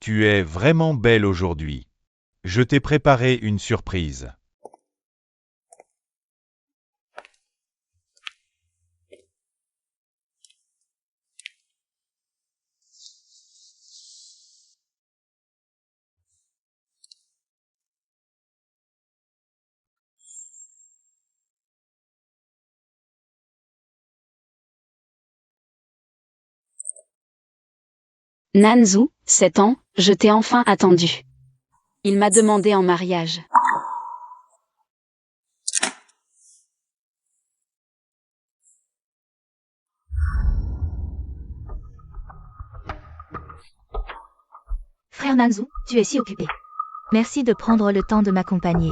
Tu es vraiment belle aujourd'hui. Je t'ai préparé une surprise. Nanzou, 7 ans, je t'ai enfin attendu. Il m'a demandé en mariage. Frère Nanzou, tu es si occupé. Merci de prendre le temps de m'accompagner.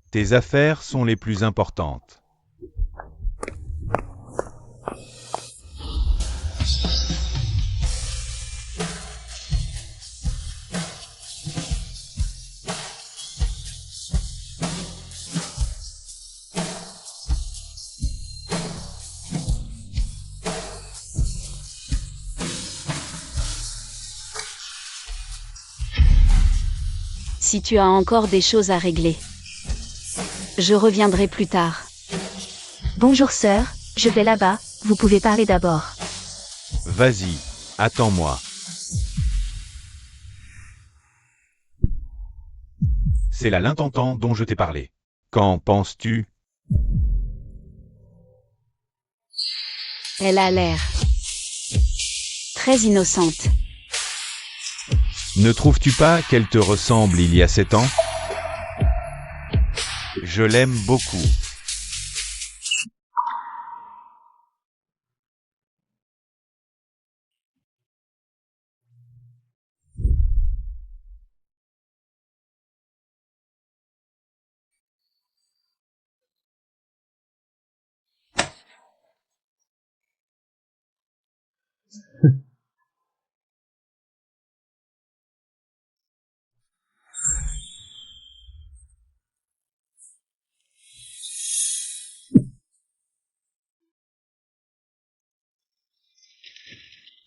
Tes affaires sont les plus importantes. Si tu as encore des choses à régler. Je reviendrai plus tard. Bonjour sœur, je vais là-bas, vous pouvez parler d'abord. Vas-y, attends-moi. C'est la l'intentant dont je t'ai parlé. Qu'en penses-tu? Elle a l'air très innocente. Ne trouves-tu pas qu'elle te ressemble il y a 7 ans? Je l'aime beaucoup.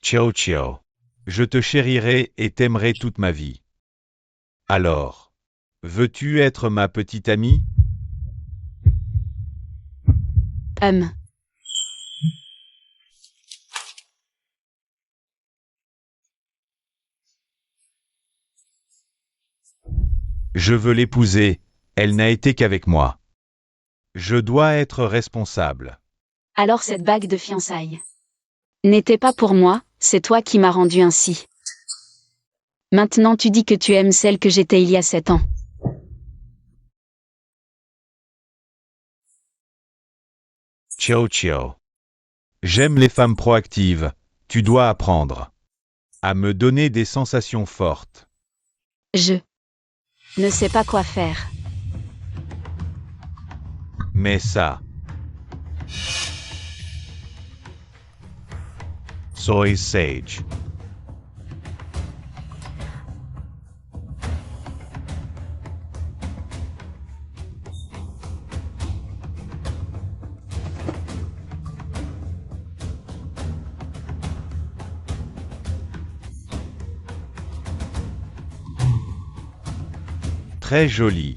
Ciao ciao. Je te chérirai et t'aimerai toute ma vie. Alors, veux-tu être ma petite amie? Je veux l'épouser, elle n'a été qu'avec moi. Je dois être responsable. Alors cette bague de fiançailles n'était pas pour moi, c'est toi qui m'as rendu ainsi. Maintenant tu dis que tu aimes celle que j'étais il y a 7 ans. Ciao ciao. J'aime les femmes proactives, tu dois apprendre à me donner des sensations fortes. Je ne sais pas quoi faire. Mais ça. Soy sage. Très joli.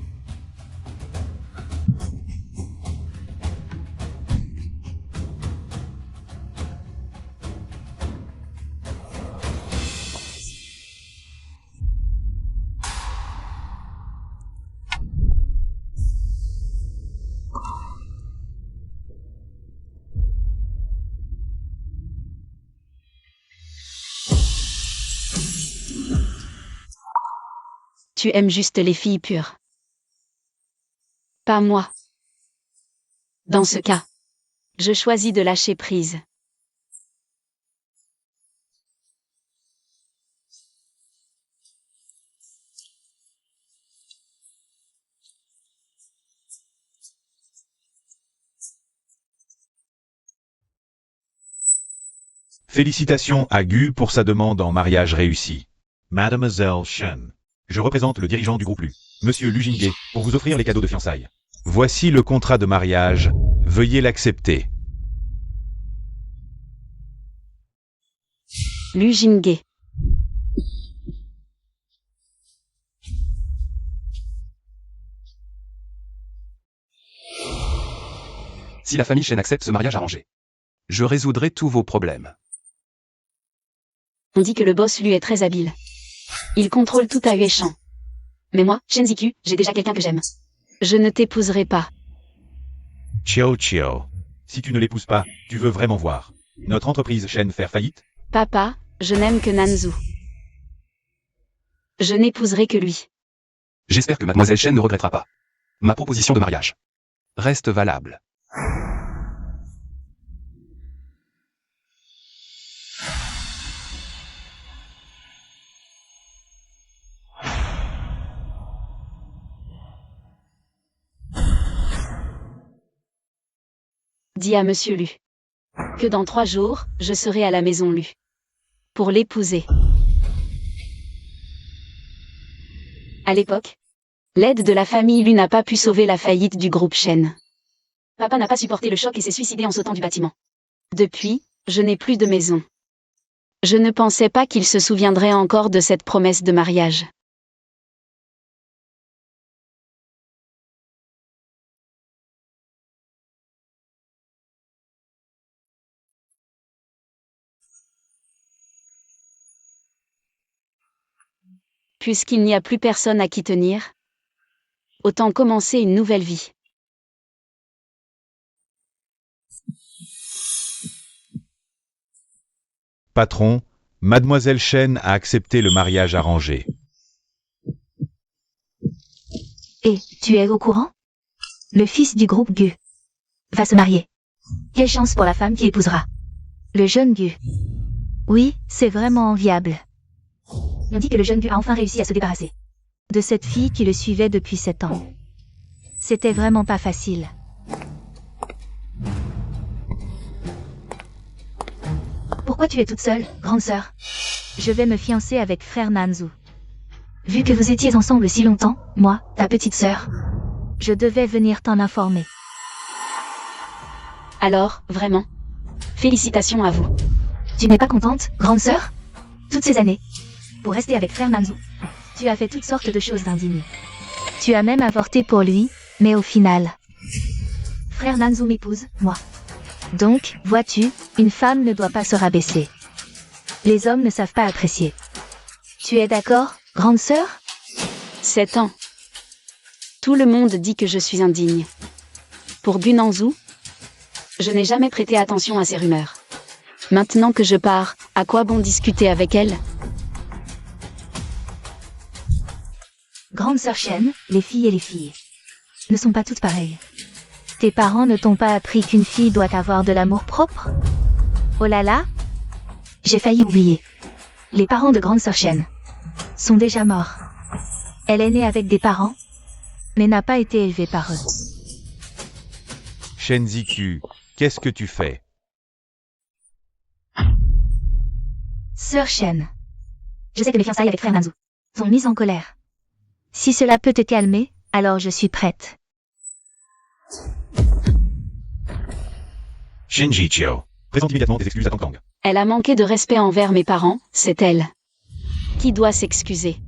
Tu aimes juste les filles pures. Pas moi. Dans ce cas, je choisis de lâcher prise. Félicitations à Gu pour sa demande en mariage réussie. Mademoiselle Shen. Je représente le dirigeant du groupe Lu, Monsieur Lu Jinghe, pour vous offrir les cadeaux de fiançailles. Voici le contrat de mariage, veuillez l'accepter. Lu Jinghe. Si la famille Shen accepte ce mariage arrangé, je résoudrai tous vos problèmes. On dit que le boss lui est très habile. Il contrôle tout à Yueshan. Mais moi, Shen Ziku, j'ai déjà quelqu'un que j'aime. Je ne t'épouserai pas. Chiao Chiao. Si tu ne l'épouses pas, tu veux vraiment voir notre entreprise Shen faire faillite? Papa, je n'aime que Nanzu. Je n'épouserai que lui. J'espère que mademoiselle Shen ne regrettera pas. Ma proposition de mariage reste valable. Dis à Monsieur Lu. Que dans 3 jours, je serai à la maison Lu. Pour l'épouser. À l'époque, l'aide de la famille Lu n'a pas pu sauver la faillite du groupe Shen. Papa n'a pas supporté le choc et s'est suicidé en sautant du bâtiment. Depuis, je n'ai plus de maison. Je ne pensais pas qu'il se souviendrait encore de cette promesse de mariage. Puisqu'il n'y a plus personne à qui tenir, autant commencer une nouvelle vie. Patron, mademoiselle Shen a accepté le mariage arrangé. Et, tu es au courant? Le fils du groupe Gu va se marier. Quelle chance pour la femme qui épousera. Le jeune Gu. Oui, c'est vraiment enviable. On dit que le jeune Gu a enfin réussi à se débarrasser de cette fille qui le suivait depuis 7 ans. C'était vraiment pas facile. Pourquoi tu es toute seule, grande sœur? Je vais me fiancer avec frère Nanzu. Vu que vous étiez ensemble si longtemps, moi, ta petite sœur, je devais venir t'en informer. Alors, vraiment, félicitations à vous. Tu n'es pas contente, grande sœur? Toutes ces années, pour rester avec frère Nanzu, tu as fait toutes sortes de choses indignes. Tu as même avorté pour lui, mais au final, frère Nanzu m'épouse, moi. Donc, vois-tu, une femme ne doit pas se rabaisser. Les hommes ne savent pas apprécier. Tu es d'accord, grande sœur? 7 ans. Tout le monde dit que je suis indigne. Pour Gu Nanzu, je n'ai jamais prêté attention à ces rumeurs. Maintenant que je pars, à quoi bon discuter avec elle? Grande sœur Shen, les filles ne sont pas toutes pareilles. Tes parents ne t'ont pas appris qu'une fille doit avoir de l'amour propre? Oh là là! J'ai failli oublier. Les parents de grande sœur Shen sont déjà morts. Elle est née avec des parents, mais n'a pas été élevée par eux. Shen Ziku, qu'est-ce que tu fais? Sœur Shen, je sais que mes fiançailles avec frère Nanzu sont mises en colère. Si cela peut te calmer, alors je suis prête. Shen Jiqiao, présente immédiatement tes excuses à Tang Tang. Elle a manqué de respect envers mes parents, c'est elle. Qui doit s'excuser?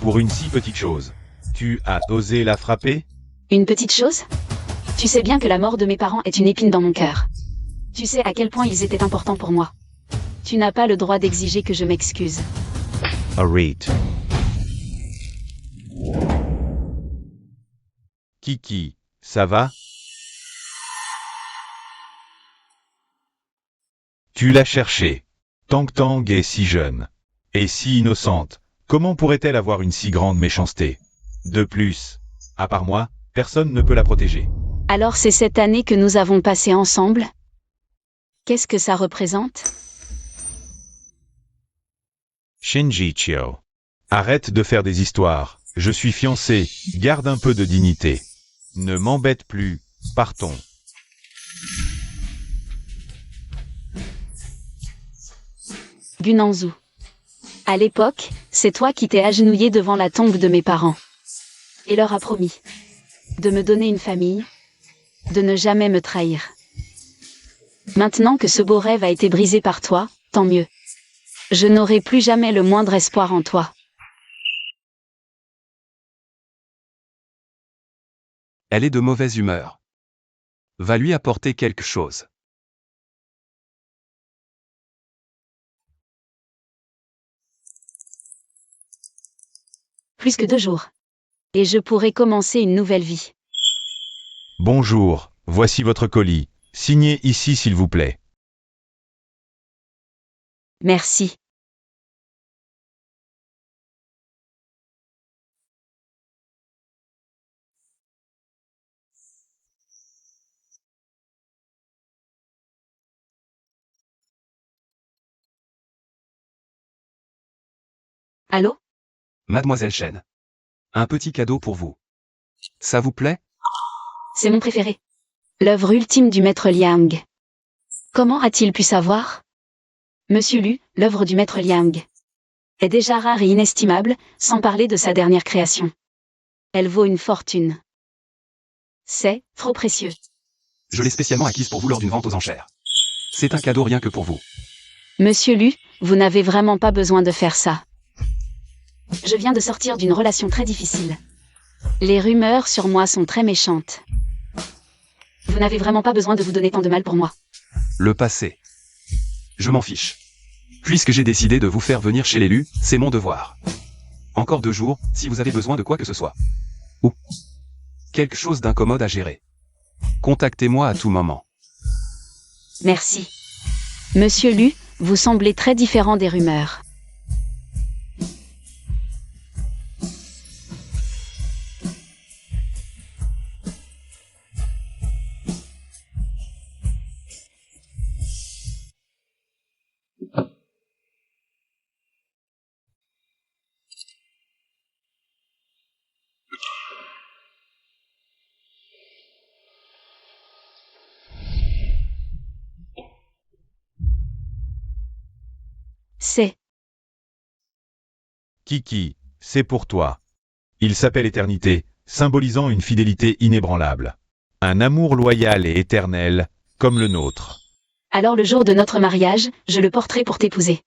Pour une si petite chose, tu as osé la frapper? Une petite chose? Tu sais bien que la mort de mes parents est une épine dans mon cœur. Tu sais à quel point ils étaient importants pour moi. Tu n'as pas le droit d'exiger que je m'excuse. Arrête. Kiki, ça va? Tu l'as cherchée. Tang Tang est si jeune. Et si innocente. Comment pourrait-elle avoir une si grande méchanceté? De plus, à part moi, personne ne peut la protéger. Alors c'est cette année que nous avons passée ensemble? Qu'est-ce que ça représente? Shinji Chiao. Arrête de faire des histoires. Je suis fiancé. Garde un peu de dignité. Ne m'embête plus. Partons. Gu Nanzu. À l'époque, c'est toi qui t'es agenouillé devant la tombe de mes parents. Et leur a promis de me donner une famille, de ne jamais me trahir. Maintenant que ce beau rêve a été brisé par toi, tant mieux. Je n'aurai plus jamais le moindre espoir en toi. Elle est de mauvaise humeur. Va lui apporter quelque chose. Plus que 2 jours. Et je pourrai commencer une nouvelle vie. Bonjour, voici votre colis. Signez ici s'il vous plaît. Merci. Allô? Mademoiselle Chen. Un petit cadeau pour vous. Ça vous plaît? C'est mon préféré. L'œuvre ultime du maître Liang. Comment a-t-il pu savoir? Monsieur Lu, l'œuvre du maître Liang est déjà rare et inestimable, sans parler de sa dernière création. Elle vaut une fortune. C'est trop précieux. Je l'ai spécialement acquise pour vous lors d'une vente aux enchères. C'est un cadeau rien que pour vous. Monsieur Lu, vous n'avez vraiment pas besoin de faire ça. Je viens de sortir d'une relation très difficile. Les rumeurs sur moi sont très méchantes. Vous n'avez vraiment pas besoin de vous donner tant de mal pour moi. Le passé. Je m'en fiche. Puisque j'ai décidé de vous faire venir chez l'élu, c'est mon devoir. Encore 2 jours, si vous avez besoin de quoi que ce soit. Ou quelque chose d'incommode à gérer. Contactez-moi à tout moment. Merci. Monsieur Lu, vous semblez très différent des rumeurs. C'est Kiki, c'est pour toi. Il s'appelle Éternité, symbolisant une fidélité inébranlable. Un amour loyal et éternel, comme le nôtre. alors le jour de notre mariage, je le porterai pour t'épouser.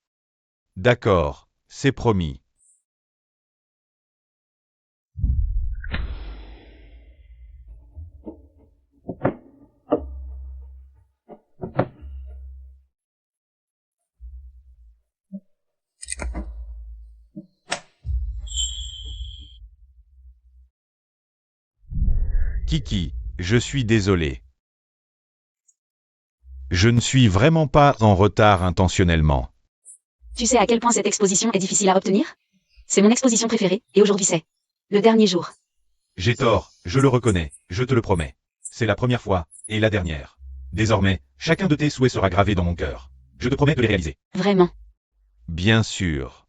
D'accord, c'est promis. Kiki, je suis désolé. Je ne suis vraiment pas en retard intentionnellement. Tu sais à quel point cette exposition est difficile à obtenir? C'est mon exposition préférée, et aujourd'hui c'est le dernier jour. J'ai tort, je le reconnais, je te le promets. C'est la première fois, et la dernière. Désormais, chacun de tes souhaits sera gravé dans mon cœur. Je te promets de les réaliser. Vraiment. Bien sûr.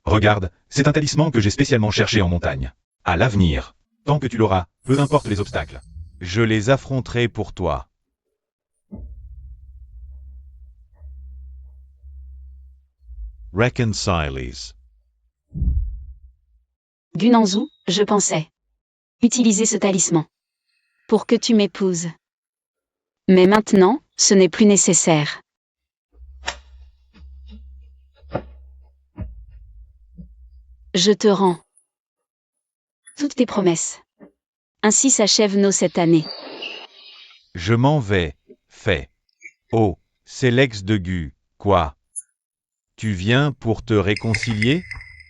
Regarde, c'est un talisman que j'ai spécialement cherché en montagne. À l'avenir, tant que tu l'auras, peu importe les obstacles. Je les affronterai pour toi. Reconciles. Gunanzu, je pensais utiliser ce talisman pour que tu m'épouses. Mais maintenant, ce n'est plus nécessaire. Je te rends toutes tes promesses. Ainsi s'achève cette année. Je m'en vais, fait. Oh, c'est l'ex de Gu, quoi? Tu viens pour te réconcilier?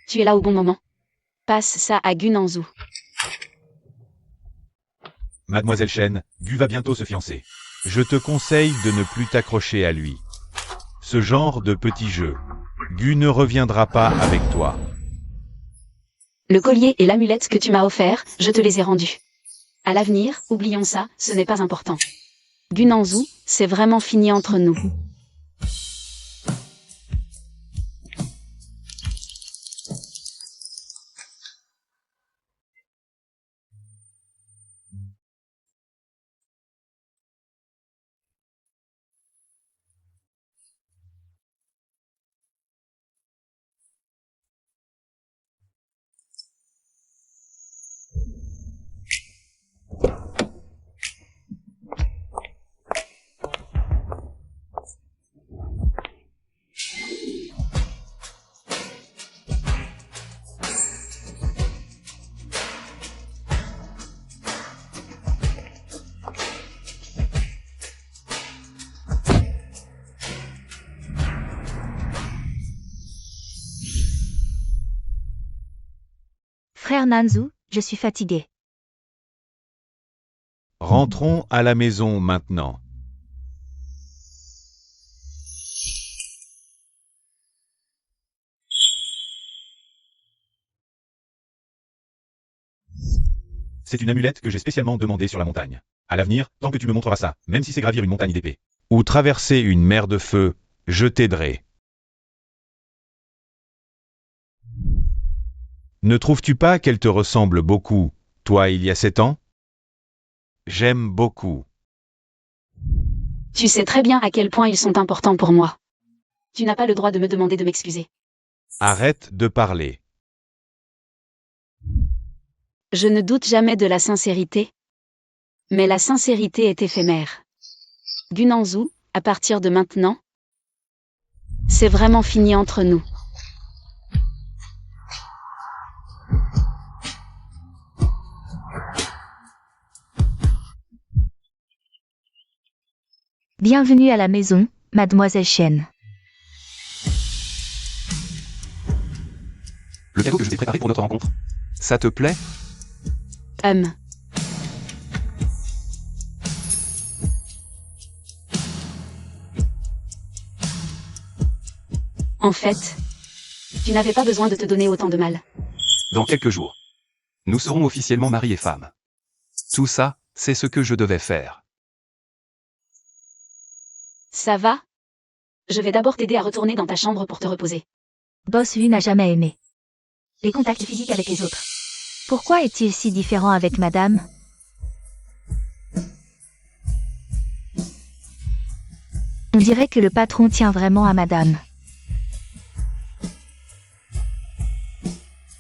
Tu es là au bon moment. Passe ça à Gunanzu. Mademoiselle Chen, Gu va bientôt se fiancer. Je te conseille de ne plus t'accrocher à lui. Ce genre de petit jeu. Gu ne reviendra pas avec toi. Le collier et l'amulette que tu m'as offert, je te les ai rendus. À l'avenir, oublions ça, ce n'est pas important. Gunanzu, c'est vraiment fini entre nous. Frère Nanzu, je suis fatigué. Rentrons à la maison maintenant. C'est une amulette que j'ai spécialement demandée sur la montagne. À l'avenir, tant que tu me montreras ça, même si c'est gravir une montagne d'épée, ou traverser une mer de feu, je t'aiderai. Ne trouves-tu pas qu'elle te ressemble beaucoup, toi il y a 7 ans? J'aime beaucoup. Tu sais très bien à quel point ils sont importants pour moi. Tu n'as pas le droit de me demander de m'excuser. Arrête de parler. Je ne doute jamais de la sincérité. Mais la sincérité est éphémère. Gunanzu, à partir de maintenant, c'est vraiment fini entre nous. Bienvenue à la maison, mademoiselle Chen. Le cadeau que je t'ai préparé pour notre rencontre. Ça te plaît? En fait, tu n'avais pas besoin de te donner autant de mal. Dans quelques jours, nous serons officiellement mari et femme. Tout ça, c'est ce que je devais faire. Ça va? Je vais d'abord t'aider à retourner dans ta chambre pour te reposer. Boss Hu n'a jamais aimé les contacts physiques avec les autres. Pourquoi est-il si différent avec madame? On dirait que le patron tient vraiment à madame.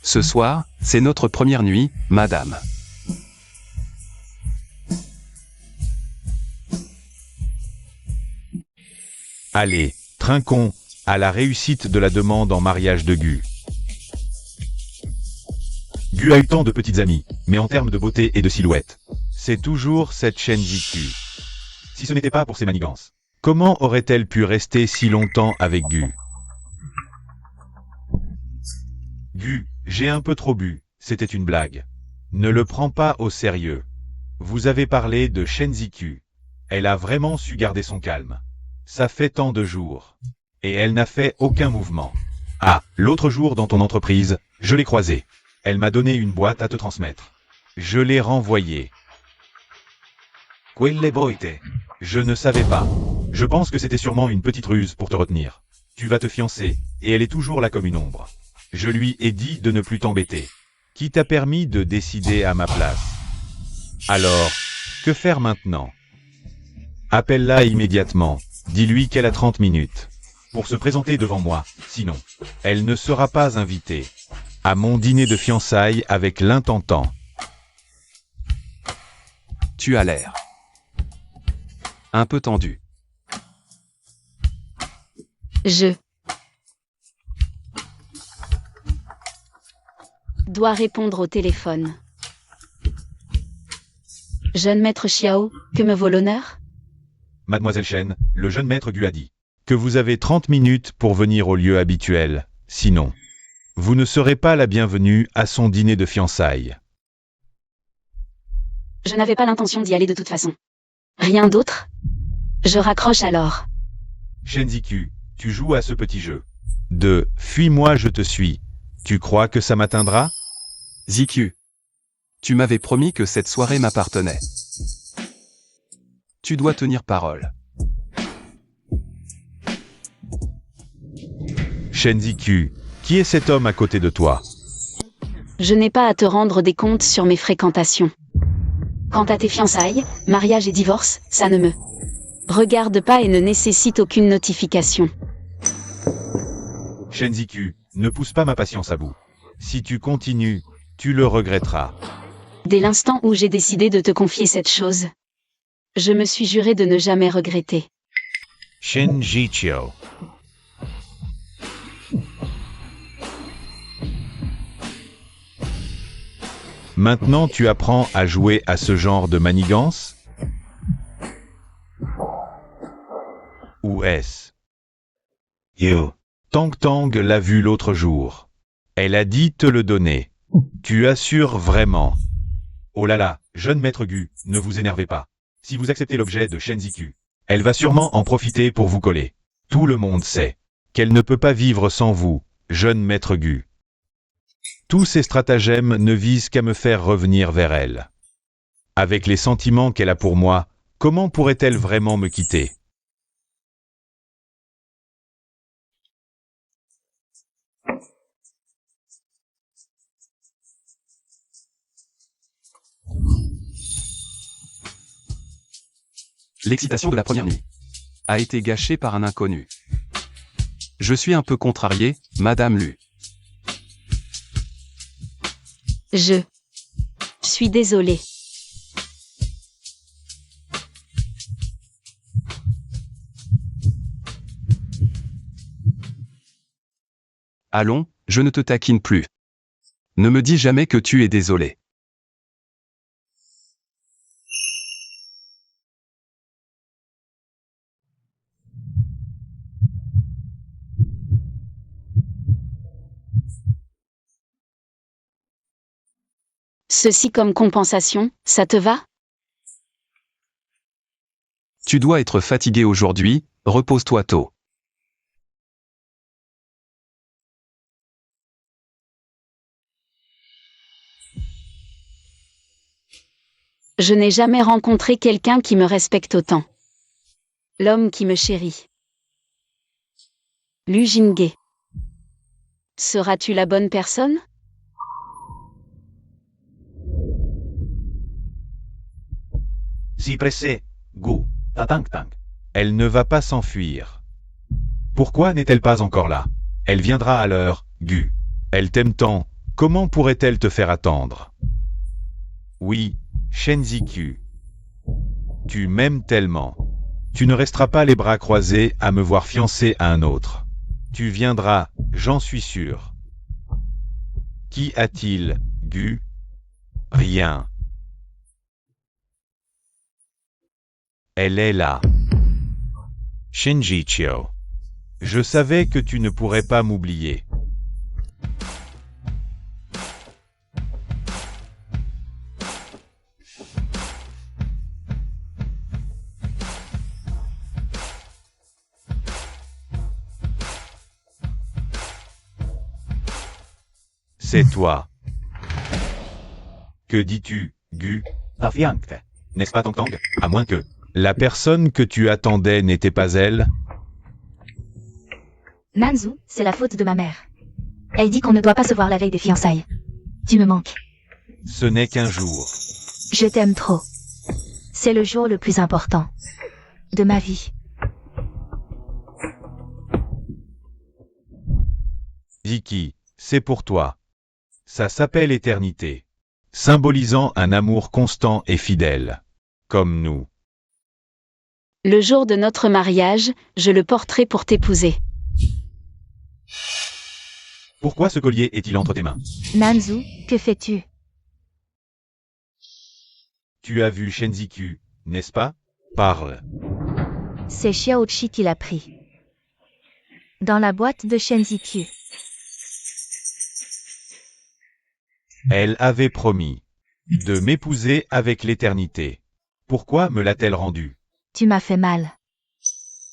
Ce soir, c'est notre première nuit, madame. Allez, trinquons, à la réussite de la demande en mariage de Gu. Gu a eu tant de petites amies, mais en termes de beauté et de silhouette, c'est toujours cette Chen Ziku. Si ce n'était pas pour ses manigances, comment aurait-elle pu rester si longtemps avec Gu? Gu, j'ai un peu trop bu, c'était une blague. Ne le prends pas au sérieux. Vous avez parlé de Chen Ziku. Elle a vraiment su garder son calme. Ça fait tant de jours. Et elle n'a fait aucun mouvement. Ah, l'autre jour dans ton entreprise, je l'ai croisée. Elle m'a donné une boîte à te transmettre. Je l'ai renvoyée. Quelle boite? Je ne savais pas. Je pense que c'était sûrement une petite ruse pour te retenir. Tu vas te fiancer, et elle est toujours là comme une ombre. Je lui ai dit de ne plus t'embêter. Qui t'a permis de décider à ma place? Alors, que faire maintenant? Appelle-la immédiatement. Dis-lui qu'elle a 30 minutes pour se présenter devant moi, sinon, elle ne sera pas invitée à mon dîner de fiançailles avec l'intentant. Tu as l'air un peu tendu. Je dois répondre au téléphone. Jeune maître Xiao, que me vaut l'honneur? Mademoiselle Chen, le jeune maître Gu a dit que vous avez 30 minutes pour venir au lieu habituel, sinon, vous ne serez pas la bienvenue à son dîner de fiançailles. Je n'avais pas l'intention d'y aller de toute façon. Rien d'autre? Je raccroche alors. Chen Ziku, tu joues à ce petit jeu. De « Fuis-moi, je te suis ». Tu crois que ça m'atteindra? Ziku, tu m'avais promis que cette soirée m'appartenait. Tu dois tenir parole. Chen Ziku, qui est cet homme à côté de toi? Je n'ai pas à te rendre des comptes sur mes fréquentations. Quant à tes fiançailles, mariage et divorce, ça ne me regarde pas et ne nécessite aucune notification. Chen Ziku, ne pousse pas ma patience à bout. Si tu continues, tu le regretteras. Dès l'instant où j'ai décidé de te confier cette chose, je me suis juré de ne jamais regretter. Shin Jichio. Maintenant tu apprends à jouer à ce genre de manigance? Ou est-ce? Yo. Tang Tang l'a vu l'autre jour. Elle a dit te le donner. Tu assures vraiment? Oh là là, jeune maître Gu, ne vous énervez pas. Si vous acceptez l'objet de Shen Ziku, elle va sûrement en profiter pour vous coller. Tout le monde sait qu'elle ne peut pas vivre sans vous, jeune maître Gu. Tous ces stratagèmes ne visent qu'à me faire revenir vers elle. Avec les sentiments qu'elle a pour moi, comment pourrait-elle vraiment me quitter? L'excitation de la première nuit a été gâchée par un inconnu. Je suis un peu contrarié, Madame Lu. Je suis désolée. Allons, je ne te taquine plus. Ne me dis jamais que tu es désolé. Ceci comme compensation, ça te va? Tu dois être fatigué aujourd'hui, repose-toi tôt. Je n'ai jamais rencontré quelqu'un qui me respecte autant. L'homme qui me chérit. Lu Jinghe. Seras-tu la bonne personne? Si pressé, Gu, tatang-tang. Elle ne va pas s'enfuir. Pourquoi n'est-elle pas encore là? Elle viendra à l'heure, Gu. Elle t'aime tant, comment pourrait-elle te faire attendre? Oui, Shen Ziku. Tu m'aimes tellement. Tu ne resteras pas les bras croisés à me voir fiancé à un autre. Tu viendras, j'en suis sûr. Qu'y a-t-il, Gu? Rien. Elle est là. Shinji Chio. Je savais que tu ne pourrais pas m'oublier. C'est toi. Que dis-tu, Gu? N'est-ce pas Tang Tang? À moins que la personne que tu attendais n'était pas elle? Nanzu, c'est la faute de ma mère. Elle dit qu'on ne doit pas se voir la veille des fiançailles. Tu me manques. Ce n'est qu'un jour. Je t'aime trop. C'est le jour le plus important de ma vie. Ziki, c'est pour toi. Ça s'appelle éternité, symbolisant un amour constant et fidèle, comme nous. Le jour de notre mariage, je le porterai pour t'épouser. Pourquoi ce collier est-il entre tes mains? Nanzu, que fais-tu? Tu as vu Shenziku, n'est-ce pas? Parle. C'est Xiaochi qui l'a pris. Dans la boîte de Shenziku. Elle avait promis de m'épouser avec l'éternité. Pourquoi me l'a-t-elle rendu? Tu m'as fait mal.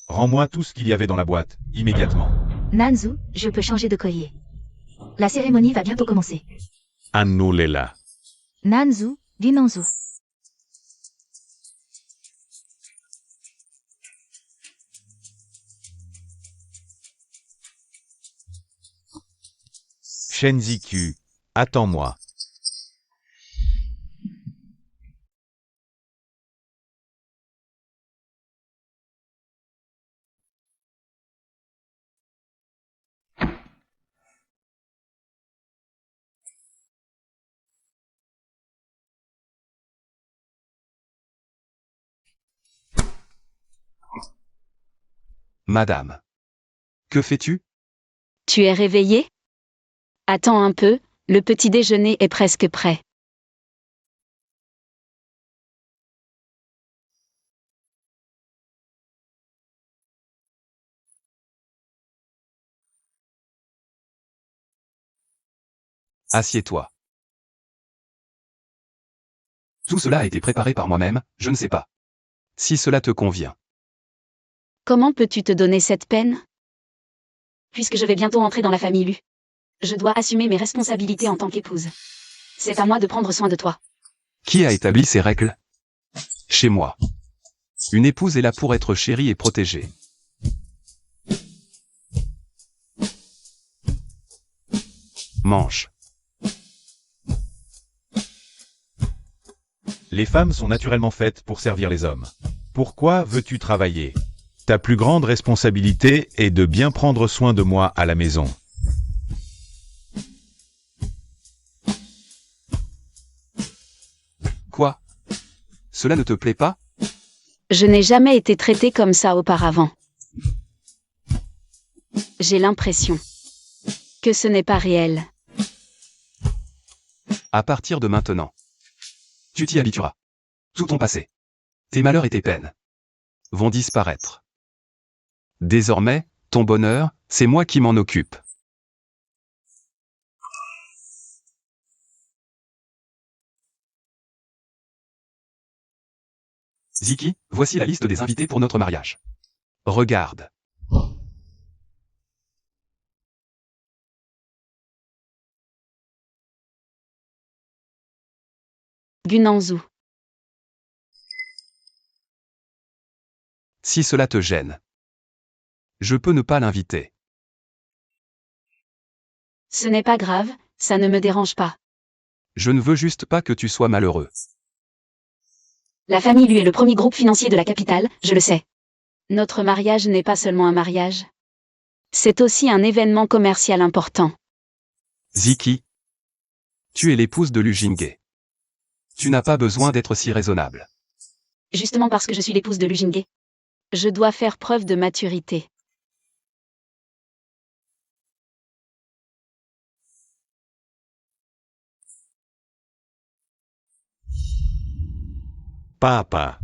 Rends-moi tout ce qu'il y avait dans la boîte, immédiatement. Nanzu, je peux changer de collier. La cérémonie va bientôt commencer. Annulez-la. Nanzu, dis Nanzu. Shenziku, attends-moi. Madame. Que fais-tu? Tu es réveillé? Attends un peu, le petit déjeuner est presque prêt. Assieds-toi. Tout cela a été préparé par moi-même, je ne sais pas. Si cela te convient. Comment peux-tu te donner cette peine? Puisque je vais bientôt entrer dans la famille Lu. Je dois assumer mes responsabilités en tant qu'épouse. C'est à moi de prendre soin de toi. Qui a établi ces règles? Chez moi. Une épouse est là pour être chérie et protégée. Mange. Les femmes sont naturellement faites pour servir les hommes. Pourquoi veux-tu travailler? Ta plus grande responsabilité est de bien prendre soin de moi à la maison. Quoi? Cela ne te plaît pas? Je n'ai jamais été traitée comme ça auparavant. J'ai l'impression que ce n'est pas réel. À partir de maintenant. Tu t'y habitueras. Tout ton passé. Tes malheurs et tes peines vont disparaître. Désormais, ton bonheur, c'est moi qui m'en occupe. Ziki, voici la liste des invités pour notre mariage. Regarde. Gunanzu. Si cela te gêne, je peux ne pas l'inviter. Ce n'est pas grave, ça ne me dérange pas. Je ne veux juste pas que tu sois malheureux. La famille Lu est le premier groupe financier de la capitale, je le sais. Notre mariage n'est pas seulement un mariage. C'est aussi un événement commercial important. Ziki, tu es l'épouse de Lu Jinghe. Tu n'as pas besoin d'être si raisonnable. Justement parce que je suis l'épouse de Lu Jinghe. Je dois faire preuve de maturité. Papa.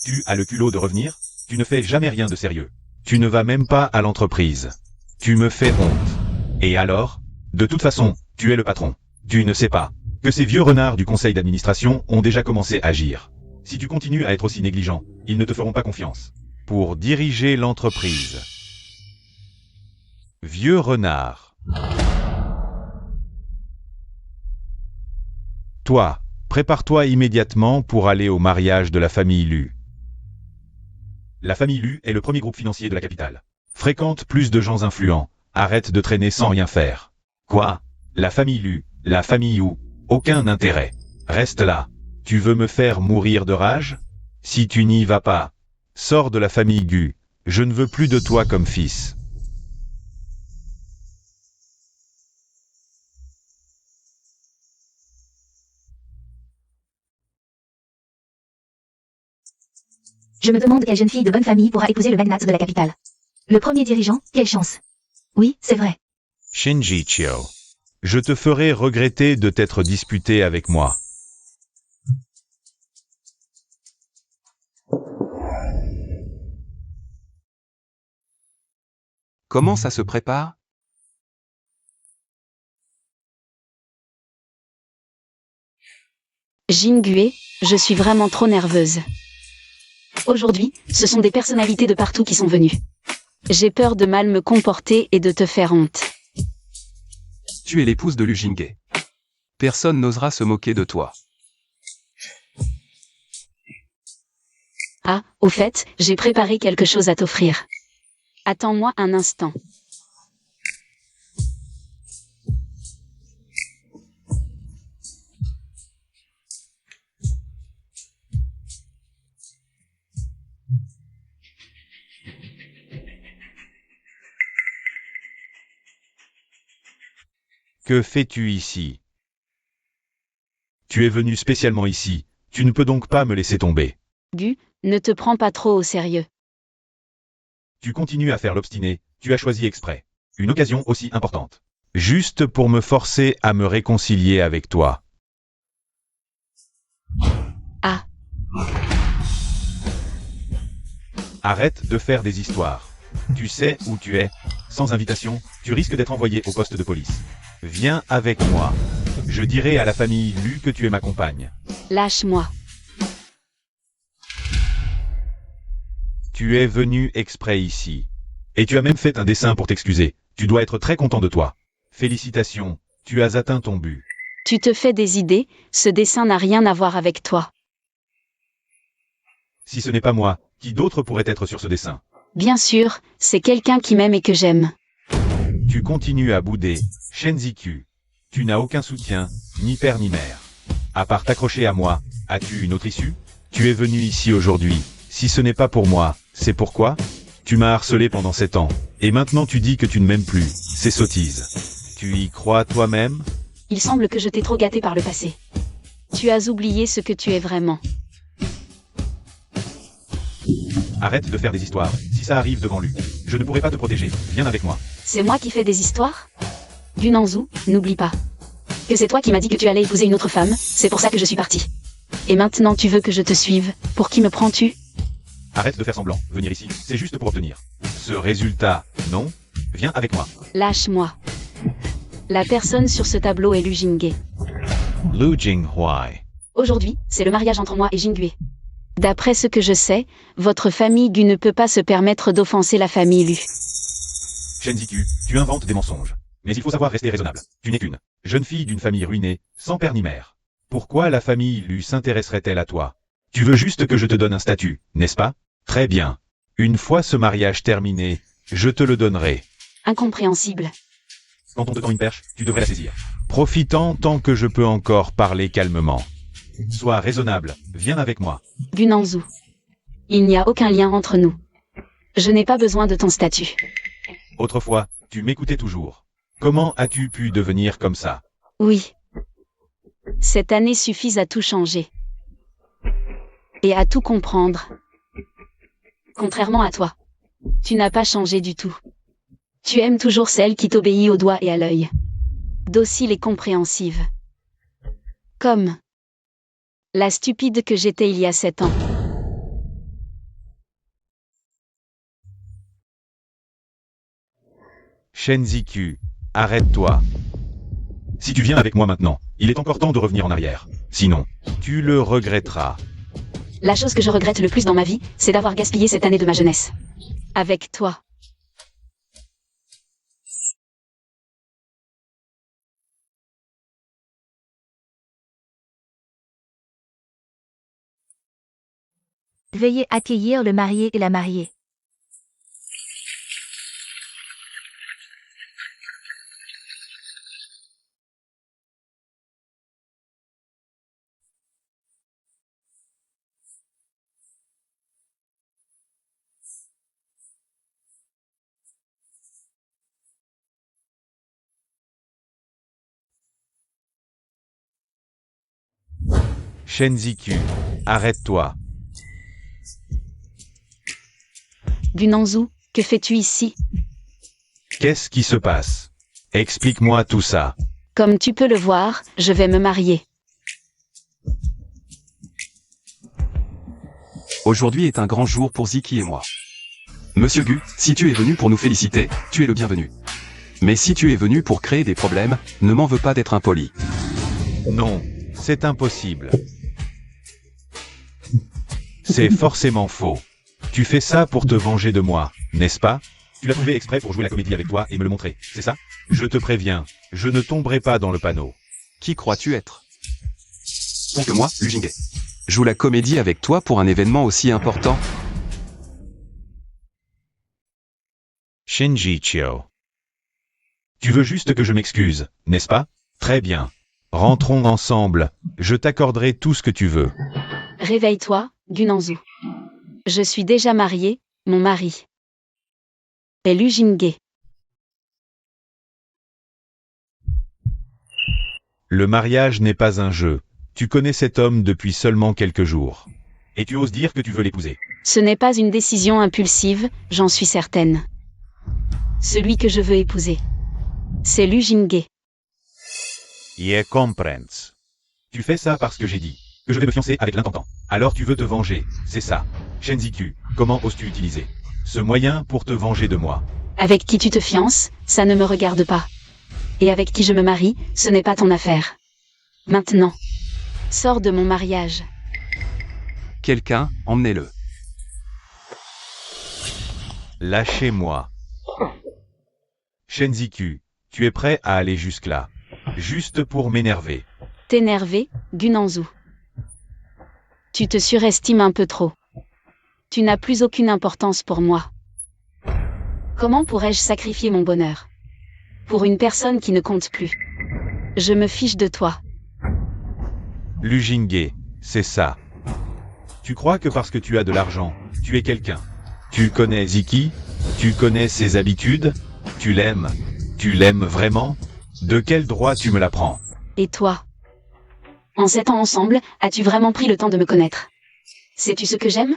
Tu as le culot de revenir? Tu ne fais jamais rien de sérieux. Tu ne vas même pas à l'entreprise. Tu me fais honte. Et alors? De toute façon, tu es le patron. Tu ne sais pas que ces vieux renards du conseil d'administration ont déjà commencé à agir. Si tu continues à être aussi négligent, ils ne te feront pas confiance pour diriger l'entreprise. Vieux renard. Toi, prépare-toi immédiatement pour aller au mariage de la famille Lu. La famille Lu est le premier groupe financier de la capitale. Fréquente plus de gens influents. Arrête de traîner sans rien faire. Quoi? La famille Lu, la famille Wu, aucun intérêt. Reste là. Tu veux me faire mourir de rage? Si tu n'y vas pas, sors de la famille Gu. Je ne veux plus de toi comme fils. Je me demande quelle jeune fille de bonne famille pourra épouser le magnat de la capitale. Le premier dirigeant, quelle chance. Oui, c'est vrai. Shinji Chio. Je te ferai regretter de t'être disputé avec moi. Comment ça se prépare? Jinghe, je suis vraiment trop nerveuse. Aujourd'hui, ce sont des personnalités de partout qui sont venues. J'ai peur de mal me comporter et de te faire honte. Tu es l'épouse de Lu Jinghe. Personne n'osera se moquer de toi. Ah, au fait, j'ai préparé quelque chose à t'offrir. Attends-moi un instant. Que fais-tu ici? Tu es venu spécialement ici. Tu ne peux donc pas me laisser tomber. Gu, ne te prends pas trop au sérieux. Tu continues à faire l'obstiné. Tu as choisi exprès. Une occasion aussi importante. Juste pour me forcer à me réconcilier avec toi. Ah. Arrête de faire des histoires. Tu sais où tu es. Sans invitation, tu risques d'être envoyé au poste de police. Viens avec moi. Je dirai à la famille Lu que tu es ma compagne. Lâche-moi. Tu es venu exprès ici. Et tu as même fait un dessin pour t'excuser. Tu dois être très content de toi. Félicitations, tu as atteint ton but. Tu te fais des idées, ce dessin n'a rien à voir avec toi. Si ce n'est pas moi, qui d'autre pourrait être sur ce dessin? Bien sûr, c'est quelqu'un qui m'aime et que j'aime. Tu continues à bouder, Shenziku. Tu n'as aucun soutien, ni père ni mère. À part t'accrocher à moi, as-tu une autre issue? Tu es venu ici aujourd'hui. Si ce n'est pas pour moi, c'est pourquoi? Tu m'as harcelé pendant 7 ans, et maintenant tu dis que tu ne m'aimes plus. C'est sottise. Tu y crois toi-même? Il semble que je t'ai trop gâté par le passé. Tu as oublié ce que tu es vraiment. Arrête de faire des histoires. Si ça arrive devant lui, je ne pourrai pas te protéger. Viens avec moi. C'est moi qui fais des histoires? Gunanzu, n'oublie pas. Que c'est toi qui m'as dit que tu allais épouser une autre femme, c'est pour ça que je suis parti. Et maintenant tu veux que je te suive, pour qui me prends-tu? Arrête de faire semblant. Venir ici, c'est juste pour obtenir ce résultat, non? Viens avec moi. Lâche-moi. La personne sur ce tableau est Lu Jinghe. Lu Jinghui. Aujourd'hui, c'est le mariage entre moi et Jinghui. D'après ce que je sais, votre famille Gu ne peut pas se permettre d'offenser la famille Lu. Shenziku, tu inventes des mensonges. Mais il faut savoir rester raisonnable. Tu n'es qu'une jeune fille d'une famille ruinée, sans père ni mère. Pourquoi la famille Lu s'intéresserait-elle à toi? Tu veux juste que je te donne un statut, n'est-ce pas? Très bien. Une fois ce mariage terminé, je te le donnerai. Incompréhensible. Quand on te tend une perche, tu devrais la saisir. Profitant tant que je peux encore parler calmement. Sois raisonnable, viens avec moi. Gunanzu. Il n'y a aucun lien entre nous. Je n'ai pas besoin de ton statut. Autrefois, tu m'écoutais toujours. Comment as-tu pu devenir comme ça? Oui. Cette année suffit à tout changer. Et à tout comprendre. Contrairement à toi. Tu n'as pas changé du tout. Tu aimes toujours celle qui t'obéit au doigt et à l'œil. Docile et compréhensive. Comme la stupide que j'étais il y a 7 ans. Shenziku, arrête-toi. Si tu viens avec moi maintenant, il est encore temps de revenir en arrière. Sinon, tu le regretteras. La chose que je regrette le plus dans ma vie, c'est d'avoir gaspillé cette année de ma jeunesse. Avec toi. Veuillez accueillir le marié et la mariée. Shenziku, arrête-toi. Gunanzu, que fais-tu ici? Qu'est-ce qui se passe? Explique-moi tout ça. Comme tu peux le voir, je vais me marier. Aujourd'hui est un grand jour pour Ziki et moi. Monsieur Gu, si tu es venu pour nous féliciter, tu es le bienvenu. Mais si tu es venu pour créer des problèmes, ne m'en veux pas d'être impoli. Non, c'est impossible. C'est forcément faux. Tu fais ça pour te venger de moi, n'est-ce pas? Tu l'as trouvé exprès pour jouer la comédie avec toi et me le montrer, c'est ça? Je te préviens, je ne tomberai pas dans le panneau. Qui crois-tu être? Que moi, Lu Jinghe, joue la comédie avec toi pour un événement aussi important? Shinji Chio. Tu veux juste que je m'excuse, n'est-ce pas? Très bien. Rentrons ensemble, je t'accorderai tout ce que tu veux. Réveille-toi, Gunanzu. Je suis déjà mariée, mon mari est Lu Jinghe. Le mariage n'est pas un jeu. Tu connais cet homme depuis seulement quelques jours. Et tu oses dire que tu veux l'épouser. Ce n'est pas une décision impulsive, j'en suis certaine. Celui que je veux épouser, c'est Lu Jinghe. Je comprends. Tu fais ça parce que j'ai dit que je vais me fiancer avec l'intendant. Alors tu veux te venger, c'est ça. Shenziku, comment oses-tu utiliser ce moyen pour te venger de moi? Avec qui tu te fiances, ça ne me regarde pas. Et avec qui je me marie, ce n'est pas ton affaire. Maintenant, sors de mon mariage. Quelqu'un, emmenez-le. Lâchez-moi. Shenziku, tu es prêt à aller jusque-là. Juste pour m'énerver. T'énerver, Gunanzu. Tu te surestimes un peu trop. Tu n'as plus aucune importance pour moi. Comment pourrais-je sacrifier mon bonheur pour une personne qui ne compte plus? Je me fiche de toi. Lujinge, c'est ça. Tu crois que parce que tu as de l'argent, tu es quelqu'un. Tu connais Ziki? Tu connais ses habitudes? Tu l'aimes? Tu l'aimes vraiment? De quel droit tu me l'apprends? Et toi? En 7 ans ensemble, as-tu vraiment pris le temps de me connaître? Sais-tu ce que j'aime?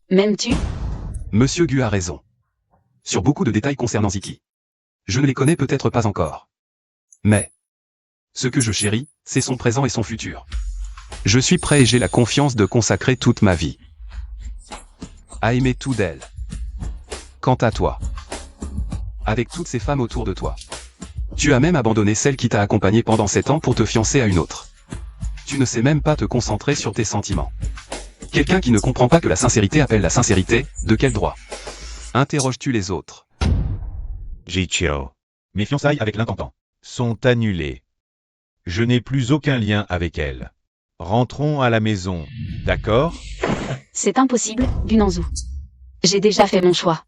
M'aimes-tu? Monsieur Gu a raison. Sur beaucoup de détails concernant Ziki. Je ne les connais peut-être pas encore. Mais, ce que je chéris, c'est son présent et son futur. Je suis prêt et j'ai la confiance de consacrer toute ma vie à aimer tout d'elle. Quant à toi, avec toutes ces femmes autour de toi, tu as même abandonné celle qui t'a accompagné pendant 7 ans pour te fiancer à une autre. Tu ne sais même pas te concentrer sur tes sentiments. Quelqu'un qui ne comprend pas que la sincérité appelle la sincérité, de quel droit interroges-tu les autres? Jichio. Mes fiançailles avec l'intendant sont annulées. Je n'ai plus aucun lien avec elle. Rentrons à la maison, d'accord? C'est impossible, Gunanzu. J'ai déjà fait mon choix.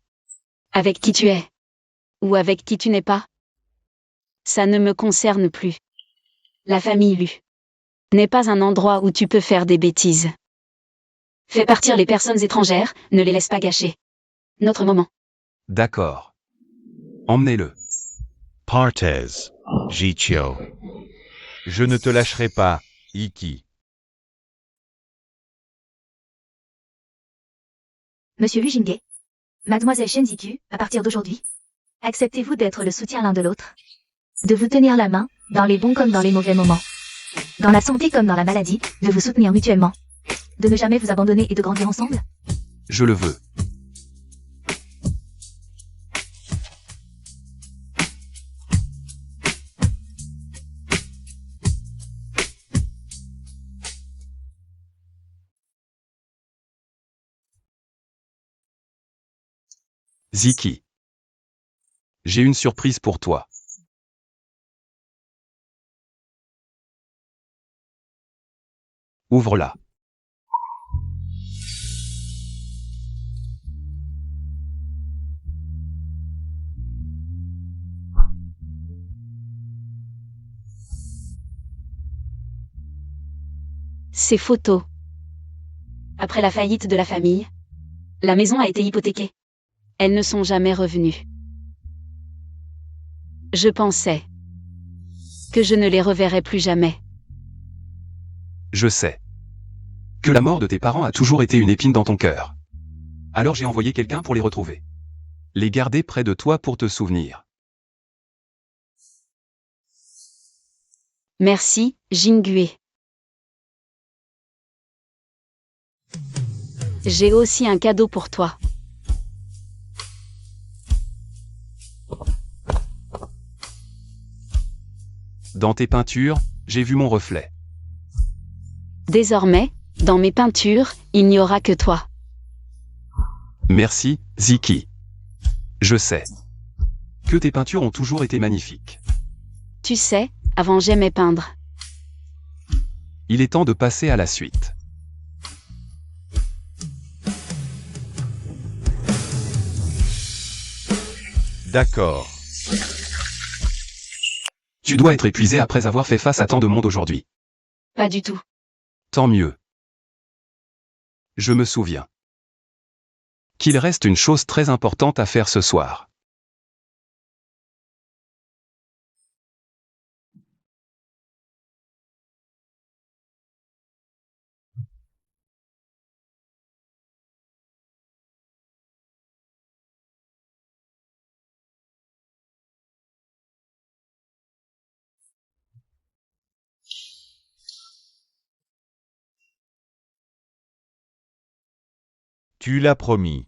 Avec qui tu es? Ou avec qui tu n'es pas? Ça ne me concerne plus. La famille Lu n'est pas un endroit où tu peux faire des bêtises. Fais partir les personnes étrangères, ne les laisse pas gâcher notre moment. D'accord. Emmenez-le. Partez, Jichio. Je ne te lâcherai pas, Iki. Monsieur Lujinge, Mademoiselle Shenziku, à partir d'aujourd'hui, acceptez-vous d'être le soutien l'un de l'autre? De vous tenir la main, dans les bons comme dans les mauvais moments. Dans la santé comme dans la maladie, de vous soutenir mutuellement. De ne jamais vous abandonner et de grandir ensemble? Je le veux. Ziki. J'ai une surprise pour toi. Ouvre-la. Ces photos. Après la faillite de la famille, la maison a été hypothéquée. Elles ne sont jamais revenues. Je pensais que je ne les reverrais plus jamais. Je sais que la mort de tes parents a toujours été une épine dans ton cœur. Alors j'ai envoyé quelqu'un pour les retrouver. Les garder près de toi pour te souvenir. Merci, Jingue. J'ai aussi un cadeau pour toi. Dans tes peintures, j'ai vu mon reflet. Désormais, dans mes peintures, il n'y aura que toi. Merci, Ziki. Je sais que tes peintures ont toujours été magnifiques. Tu sais, avant j'aimais peindre. Il est temps de passer à la suite. D'accord. Tu dois être épuisé après avoir fait face à tant de monde aujourd'hui. Pas du tout. Tant mieux. Je me souviens qu'il reste une chose très importante à faire ce soir. Tu l'as promis.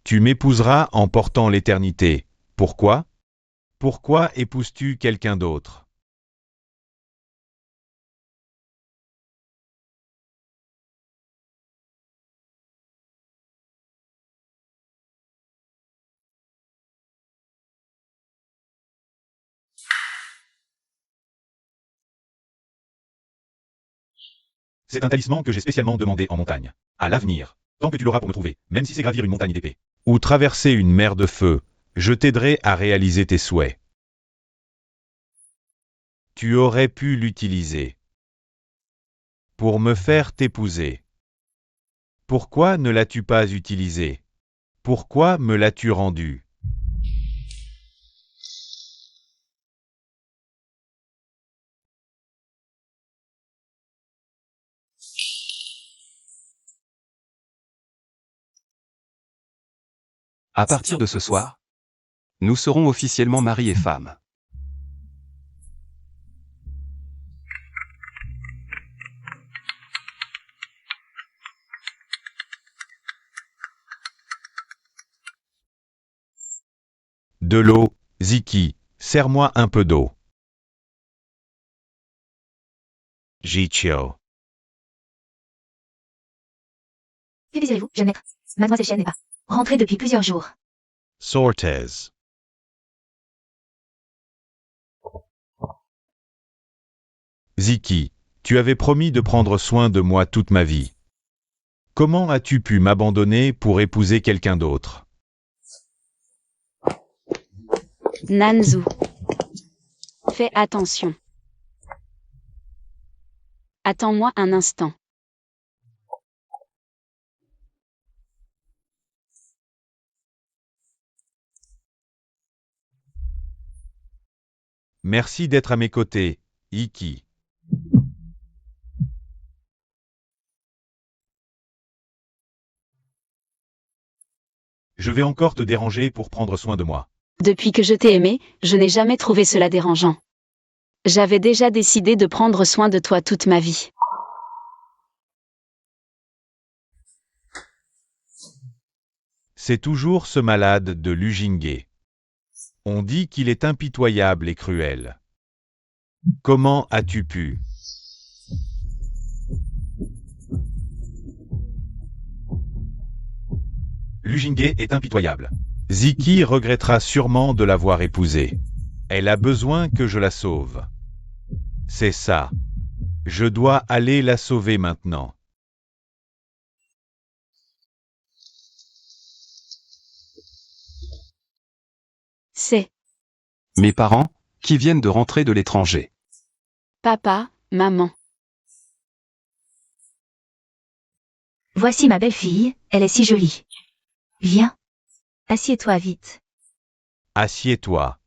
Tu m'épouseras en portant l'éternité. Pourquoi? Pourquoi épouses-tu quelqu'un d'autre? C'est un talisman que j'ai spécialement demandé en montagne. À l'avenir, tant que tu l'auras pour me trouver, même si c'est gravir une montagne d'épée, ou traverser une mer de feu, je t'aiderai à réaliser tes souhaits. Tu aurais pu l'utiliser pour me faire t'épouser. Pourquoi ne l'as-tu pas utilisé? Pourquoi me l'as-tu rendu? À partir de ce soir, nous serons officiellement mari et femme. De l'eau, Ziki, serre-moi un peu d'eau. Jichio. Que désirez-vous, jeune maître? Mademoiselle Chen n'est pas rentrée depuis plusieurs jours. Sortez. Ziki, tu avais promis de prendre soin de moi toute ma vie. Comment as-tu pu m'abandonner pour épouser quelqu'un d'autre? Nanzu. Fais attention. Attends-moi un instant. Merci d'être à mes côtés, Iki. Je vais encore te déranger pour prendre soin de moi. Depuis que je t'ai aimé, je n'ai jamais trouvé cela dérangeant. J'avais déjà décidé de prendre soin de toi toute ma vie. C'est toujours ce malade de Lujinge. On dit qu'il est impitoyable et cruel. Comment as-tu pu? Lujinge est impitoyable. Ziki regrettera sûrement de l'avoir épousée. Elle a besoin que je la sauve. C'est ça. Je dois aller la sauver maintenant. C'est Mes parents, qui viennent de rentrer de l'étranger. papa, maman. Voici ma belle-fille, elle est si jolie. Viens. Assieds-toi vite. Assieds-toi.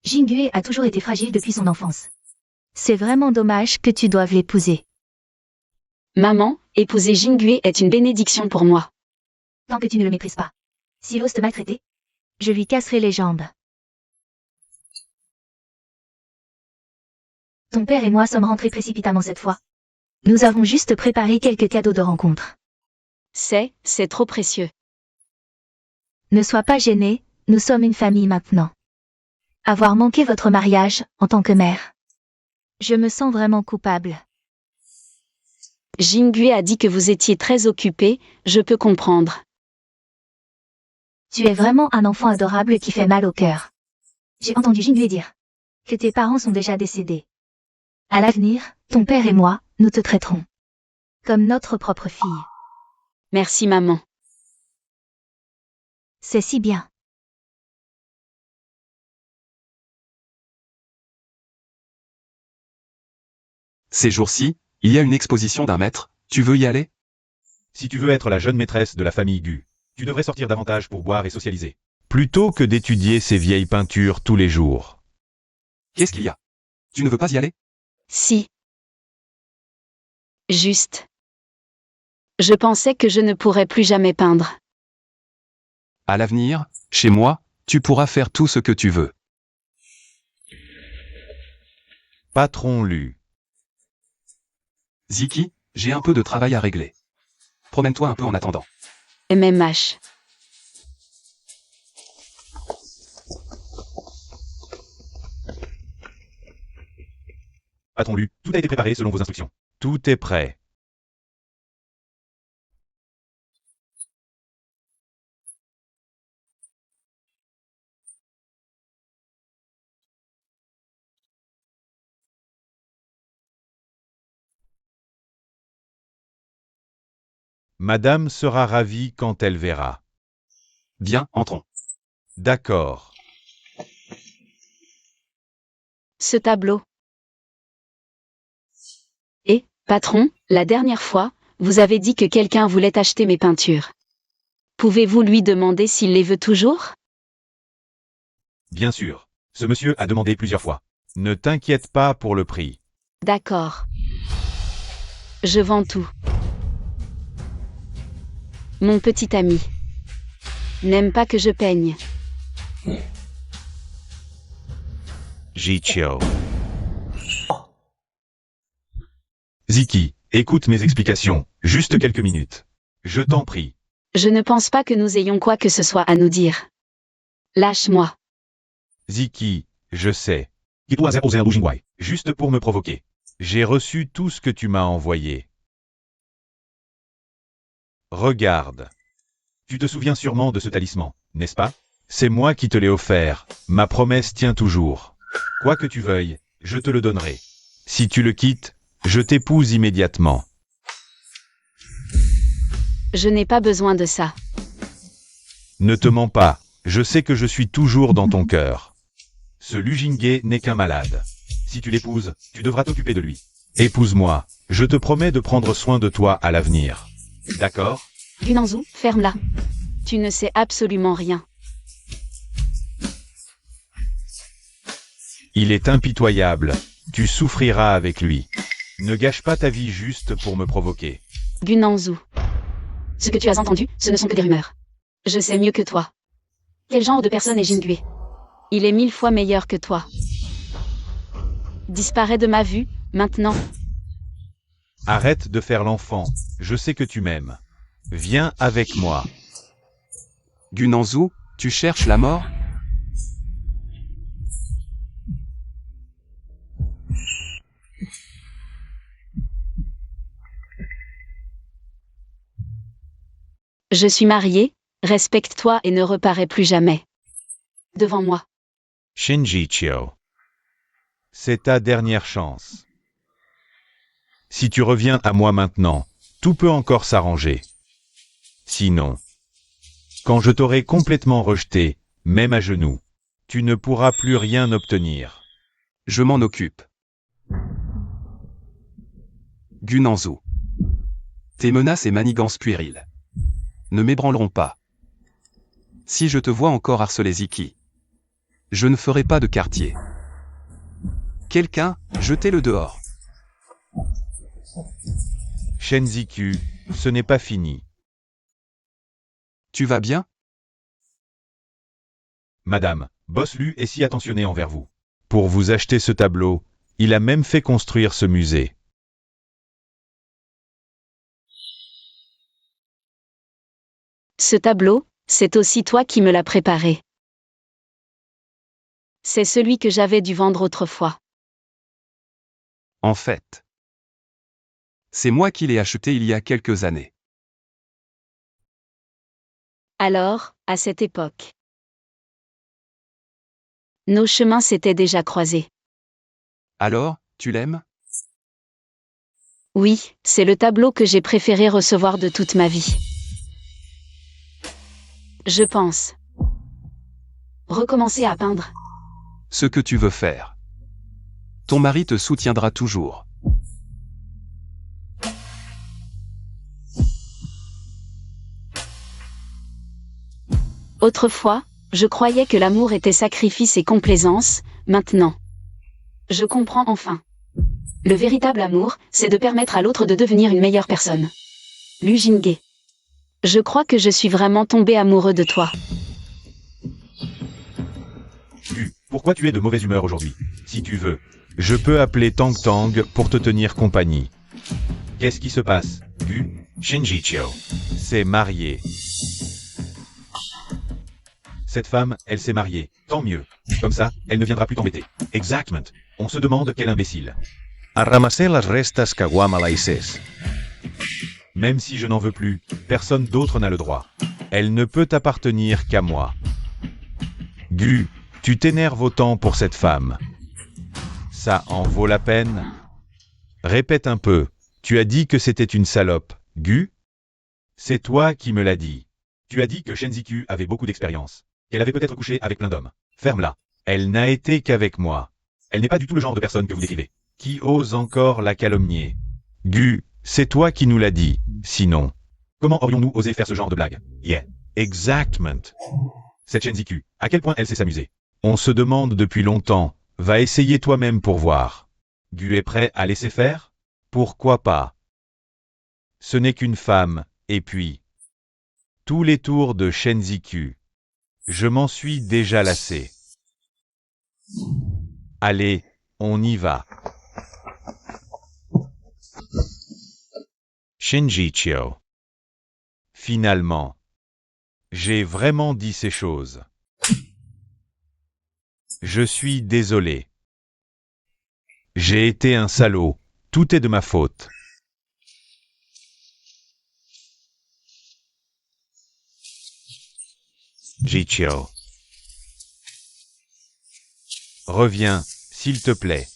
Jingue a toujours été fragile depuis son enfance. C'est vraiment dommage que tu doives l'épouser. Maman, épouser Jingue est une bénédiction pour moi. Tant que tu ne le méprises pas. S'il ose te maltraiter, je lui casserai les jambes. Ton père et moi sommes rentrés précipitamment cette fois. Nous avons juste préparé quelques cadeaux de rencontre. C'est trop précieux. Ne sois pas gêné, nous sommes une famille maintenant. Avoir manqué votre mariage, en tant que mère. Je me sens vraiment coupable. Jingue a dit que vous étiez très occupé, je peux comprendre. Tu es vraiment un enfant adorable qui fait mal au cœur. J'ai entendu Jingue dire que tes parents sont déjà décédés. À l'avenir, ton père et moi, nous te traiterons comme notre propre fille. Merci maman. C'est si bien. Ces jours-ci, il y a une exposition d'un maître, tu veux y aller? Si tu veux être la jeune maîtresse de la famille Gu, tu devrais sortir davantage pour boire et socialiser. Plutôt que d'étudier ces vieilles peintures tous les jours. Qu'est-ce qu'il y a? Tu ne veux pas y aller? Si. Juste. Je pensais que je ne pourrais plus jamais peindre. À l'avenir, chez moi, tu pourras faire tout ce que tu veux. Patron Lu. Ziki, j'ai un peu de travail à régler. Promène-toi un peu en attendant. MMH. Patron Lu, tout a été préparé selon vos instructions. Tout est prêt. Madame sera ravie quand elle verra. Bien, entrons. D'accord. Ce tableau. Et, patron, la dernière fois, vous avez dit que quelqu'un voulait acheter mes peintures. Pouvez-vous lui demander s'il les veut toujours? Bien sûr. Ce monsieur a demandé plusieurs fois. Ne t'inquiète pas pour le prix. D'accord. Je vends tout. Mon petit ami n'aime pas que je peigne. Jichio. Ziki, écoute mes explications, juste quelques minutes. Je t'en prie. Je ne pense pas que nous ayons quoi que ce soit à nous dire. Lâche-moi. Ziki, je sais. Juste pour me provoquer. J'ai reçu tout ce que tu m'as envoyé. Regarde. Tu te souviens sûrement de ce talisman, n'est-ce pas? C'est moi qui te l'ai offert, ma promesse tient toujours. Quoi que tu veuilles, je te le donnerai. Si tu le quittes, je t'épouse immédiatement. Je n'ai pas besoin de ça. Ne te mens pas, je sais que je suis toujours dans ton cœur. Ce Lu Jinghe n'est qu'un malade. Si tu l'épouses, tu devras t'occuper de lui. Épouse-moi, je te promets de prendre soin de toi à l'avenir. D'accord? Gunanzu, ferme-la. Tu ne sais absolument rien. Il est impitoyable, tu souffriras avec lui. Ne gâche pas ta vie juste pour me provoquer. Gunanzu. Ce que tu as entendu, ce ne sont que des rumeurs. Je sais mieux que toi. Quel genre de personne est Jingui? Il est 1000 fois meilleur que toi. Disparais de ma vue, maintenant. Arrête de faire l'enfant, je sais que tu m'aimes. Viens avec moi. Gunanzu, tu cherches la mort? Je suis mariée, respecte-toi et ne reparais plus jamais. Devant moi. Shinji-chio. C'est ta dernière chance. Si tu reviens à moi maintenant, tout peut encore s'arranger. Sinon, quand je t'aurai complètement rejeté, même à genoux, tu ne pourras plus rien obtenir. Je m'en occupe. Gunanzu. Tes menaces et manigances puériles ne m'ébranleront pas. Si je te vois encore harceler Ziki, je ne ferai pas de quartier. Quelqu'un, jetez-le dehors. Shenziku, ce n'est pas fini. Tu vas bien? Madame, Boss Lu est si attentionné envers vous. Pour vous acheter ce tableau, il a même fait construire ce musée. Ce tableau, c'est aussi toi qui me l'as préparé. C'est celui que j'avais dû vendre autrefois. En fait, c'est moi qui l'ai acheté il y a quelques années. Alors, à cette époque, nos chemins s'étaient déjà croisés. Alors, tu l'aimes? Oui, c'est le tableau que j'ai préféré recevoir de toute ma vie. Je pense recommencer à peindre. Ce que tu veux faire. Ton mari te soutiendra toujours. Autrefois, je croyais que l'amour était sacrifice et complaisance, maintenant. Je comprends enfin. Le véritable amour, c'est de permettre à l'autre de devenir une meilleure personne. Lu Jinghe. Je crois que je suis vraiment tombé amoureux de toi. Gu, pourquoi tu es de mauvaise humeur aujourd'hui? Si tu veux, je peux appeler Tang Tang pour te tenir compagnie. Qu'est-ce qui se passe, Gu? Shinji-chio. C'est marié. Cette femme, elle s'est mariée. Tant mieux. Comme ça, elle ne viendra plus t'embêter. Exactement. On se demande quel imbécile. a ramasser las restes que Guam a laissés. Même si je n'en veux plus, personne d'autre n'a le droit. Elle ne peut appartenir qu'à moi. Gu, tu t'énerves autant pour cette femme. Ça en vaut la peine? Répète un peu. Tu as dit que c'était une salope, Gu? C'est toi qui me l'as dit. Tu as dit que Shenziku avait beaucoup d'expérience. Qu'elle avait peut-être couché avec plein d'hommes. Ferme-la. Elle n'a été qu'avec moi. Elle n'est pas du tout le genre de personne que vous décrivez. Qui ose encore la calomnier? Gu, c'est toi qui nous l'as dit. Sinon, comment aurions-nous osé faire ce genre de blague? Yeah. Exactement. Cette Shenziku, à quel point elle sait s'amuser. On se demande depuis longtemps. Va essayer toi-même pour voir. Gu est prêt à laisser faire? Pourquoi pas? Ce n'est qu'une femme, et puis... Tous les tours de Shenziku. Je m'en suis déjà lassé. Allez, on y va. Shinjichio. Finalement. J'ai vraiment dit ces choses. Je suis désolé. J'ai été un salaud. Tout est de ma faute. Jichio. Reviens, s'il te plaît.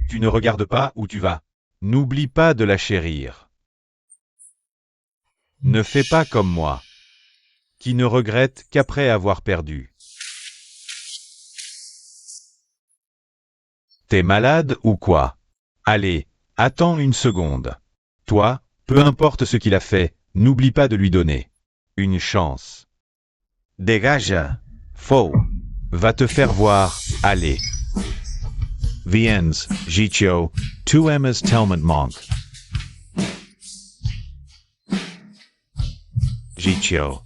Tu ne regardes pas où tu vas. N'oublie pas de la chérir. Ne fais pas comme moi, qui ne regrette qu'après avoir perdu. T'es malade ou quoi? Allez, attends une seconde. Toi, peu importe ce qu'il a fait, n'oublie pas de lui donner une chance. Dégage, faux. Va te faire voir, allez. Viens, Jichio, tu aimes tellement Monk. Jichio.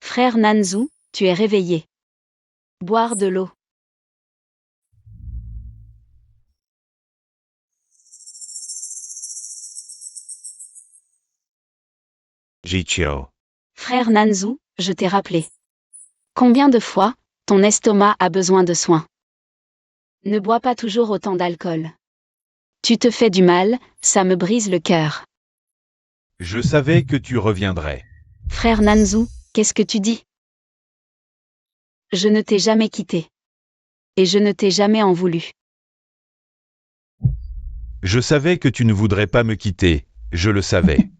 Frère Nanzu, tu es réveillé. Boire de l'eau. Jichio. Frère Nanzu, je t'ai rappelé. Combien de fois, ton estomac a besoin de soins? Ne bois pas toujours autant d'alcool. Tu te fais du mal, ça me brise le cœur. Je savais que tu reviendrais. Frère Nanzu, qu'est-ce que tu dis? Je ne t'ai jamais quitté. Et je ne t'ai jamais en voulu. Je savais que tu ne voudrais pas me quitter, je le savais.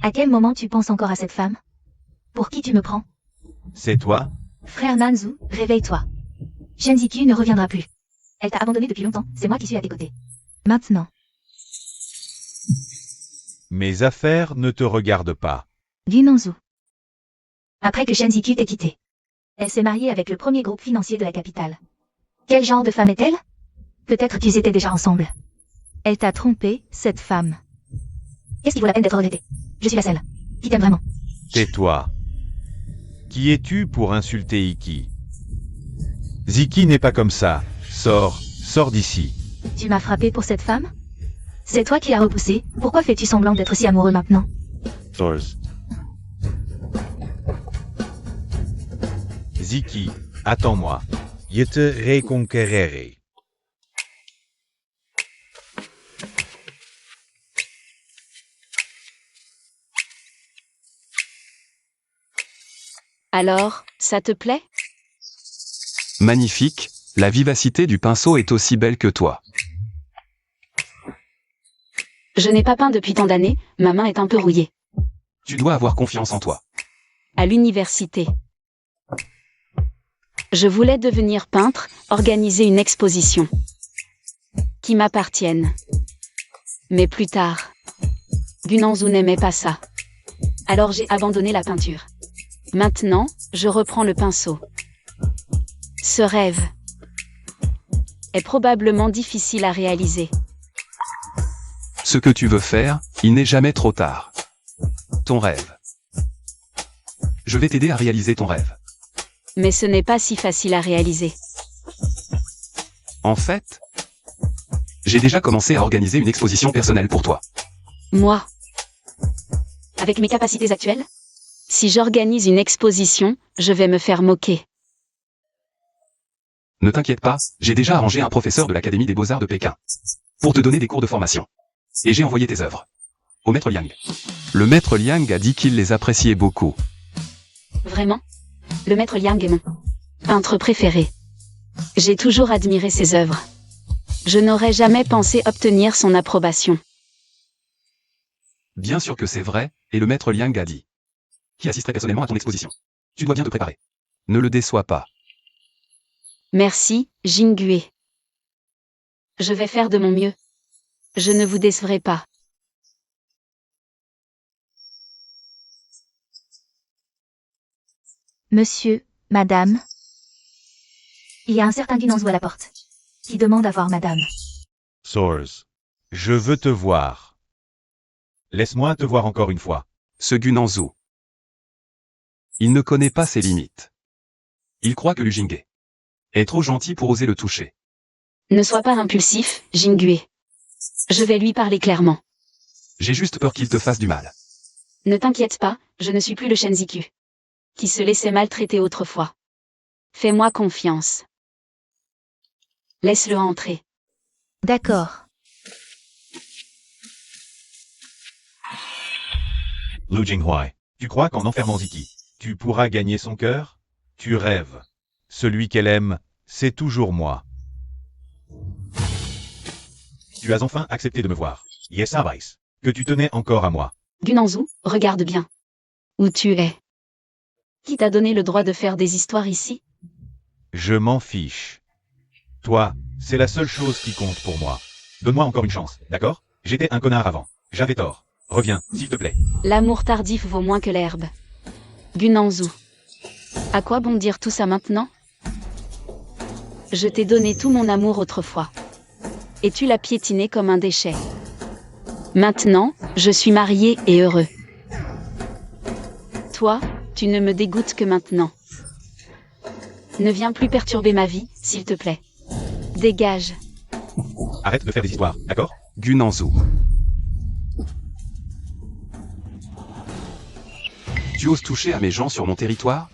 À quel moment tu penses encore à cette femme? Pour qui tu me prends? C'est toi? Frère Nanzu, réveille-toi. Shenziku ne reviendra plus. Elle t'a abandonné depuis longtemps, c'est moi qui suis à tes côtés. Maintenant. Mes affaires ne te regardent pas. Gunanzu. Après que Shenziku t'ait quitté. Elle s'est mariée avec le premier groupe financier de la capitale. Quel genre de femme est-elle? Peut-être qu'ils étaient déjà ensemble. Elle t'a trompé, cette femme. Qu'est-ce qui vaut la peine d'être regrettée? Je suis la seule. Qui t'aime vraiment? Tais-toi. Qui es-tu pour insulter Iki? Ziki n'est pas comme ça. Sors d'ici. Tu m'as frappé pour cette femme? C'est toi qui l'as repoussée. Pourquoi fais-tu semblant d'être si amoureux maintenant? Ziki, attends-moi. Je te reconquérerai. Alors, ça te plaît? Magnifique, la vivacité du pinceau est aussi belle que toi. Je n'ai pas peint depuis tant d'années, ma main est un peu rouillée. Tu dois avoir confiance en toi. À l'université. Je voulais devenir peintre, organiser une exposition. Qui m'appartienne. Mais plus tard. Gunanzu n'aimait pas ça. Alors j'ai abandonné la peinture. Maintenant, je reprends le pinceau. Ce rêve est probablement difficile à réaliser. Ce que tu veux faire, Il n'est jamais trop tard. Ton rêve. Je vais t'aider à réaliser ton rêve. Mais ce n'est pas si facile à réaliser. En fait, j'ai déjà commencé à organiser une exposition personnelle pour toi. Moi. Avec mes capacités actuelles? Si j'organise une exposition, je vais me faire moquer. Ne t'inquiète pas, j'ai déjà arrangé un professeur de l'Académie des Beaux-Arts de Pékin pour te donner des cours de formation. Et j'ai envoyé tes œuvres au maître Liang. Le maître Liang a dit qu'il les appréciait beaucoup. Vraiment? Le maître Liang est mon peintre préféré. J'ai toujours admiré ses œuvres. Je n'aurais jamais pensé obtenir son approbation. Bien sûr que c'est vrai, et le maître Liang a dit qui assisterait personnellement à ton exposition. Tu dois bien te préparer. Ne le déçois pas. Merci, Jingui. Je vais faire de mon mieux. Je ne vous décevrai pas. Monsieur, madame. Il y a un certain Gunanzou à la porte, qui demande à voir madame. Source. Je veux te voir. Laisse-moi te voir encore une fois. Ce Gunanzou. Il ne connaît pas ses limites. Il croit que Lu Jinghe est trop gentil pour oser le toucher. Ne sois pas impulsif, Jingui. Je vais lui parler clairement. J'ai juste peur qu'il te fasse du mal. Ne t'inquiète pas, je ne suis plus le Shenziku, qui se laissait maltraiter autrefois. Fais-moi confiance. Laisse-le entrer. D'accord. Lu Jinghuai. Tu crois qu'en enfermant Ziki, tu pourras gagner son cœur? Tu rêves. Celui qu'elle aime, c'est toujours moi. Tu as enfin accepté de me voir. Yes, Avice. Que tu tenais encore à moi. Gunanzou, regarde bien. Où tu es? Qui t'a donné le droit de faire des histoires ici? Je m'en fiche. Toi, c'est la seule chose qui compte pour moi. Donne-moi encore une chance, d'accord? J'étais un connard avant. J'avais tort. Reviens, s'il te plaît. L'amour tardif vaut moins que l'herbe. Gunanzou. À quoi bon dire tout ça maintenant? Je t'ai donné tout mon amour autrefois. Et tu l'as piétiné comme un déchet. Maintenant, je suis marié et heureux. Toi, tu ne me dégoûtes que maintenant. Ne viens plus perturber ma vie, s'il te plaît. Dégage. Arrête de faire des histoires, d'accord? Gunanzou. Tu oses toucher à mes gens sur mon territoire?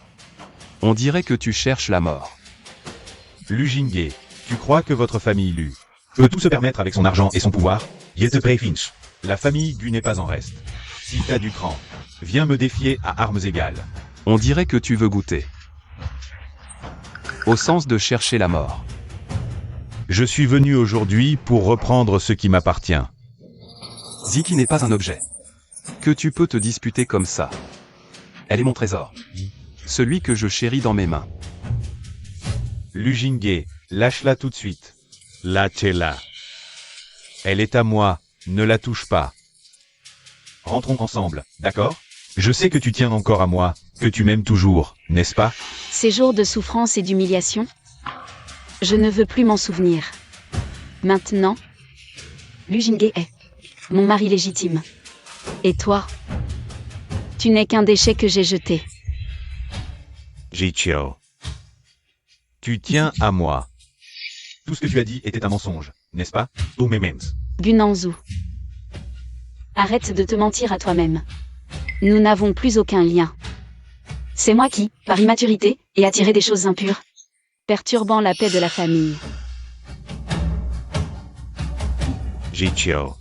On dirait que tu cherches la mort. Lu Jinghe, tu crois que votre famille Lu peut tout se permettre avec son argent et son pouvoir? Yete Finch. La famille Gu n'est pas en reste. Si t'as du cran, viens me défier à armes égales. On dirait que tu veux goûter. Au sens de chercher la mort. Je suis venu aujourd'hui pour reprendre ce qui m'appartient. Ziki n'est pas un objet que tu peux te disputer comme ça. Elle est mon trésor. Celui que je chéris dans mes mains. Lu Jinghe, lâche-la tout de suite. Lâchez-la. Elle est à moi, ne la touche pas. Rentrons ensemble, d'accord? Je sais que tu tiens encore à moi, que tu m'aimes toujours, n'est-ce pas? Ces jours de souffrance et d'humiliation, je ne veux plus m'en souvenir. Maintenant, Lu Jinghe est mon mari légitime. Et toi, tu n'es qu'un déchet que j'ai jeté. Jichio. Tu tiens à moi. Tout ce que tu as dit était un mensonge, n'est-ce pas? Umemens. Gunanzou. Arrête de te mentir à toi-même. Nous n'avons plus aucun lien. C'est moi qui, par immaturité, ai attiré des choses impures, perturbant la paix de la famille. Jichio.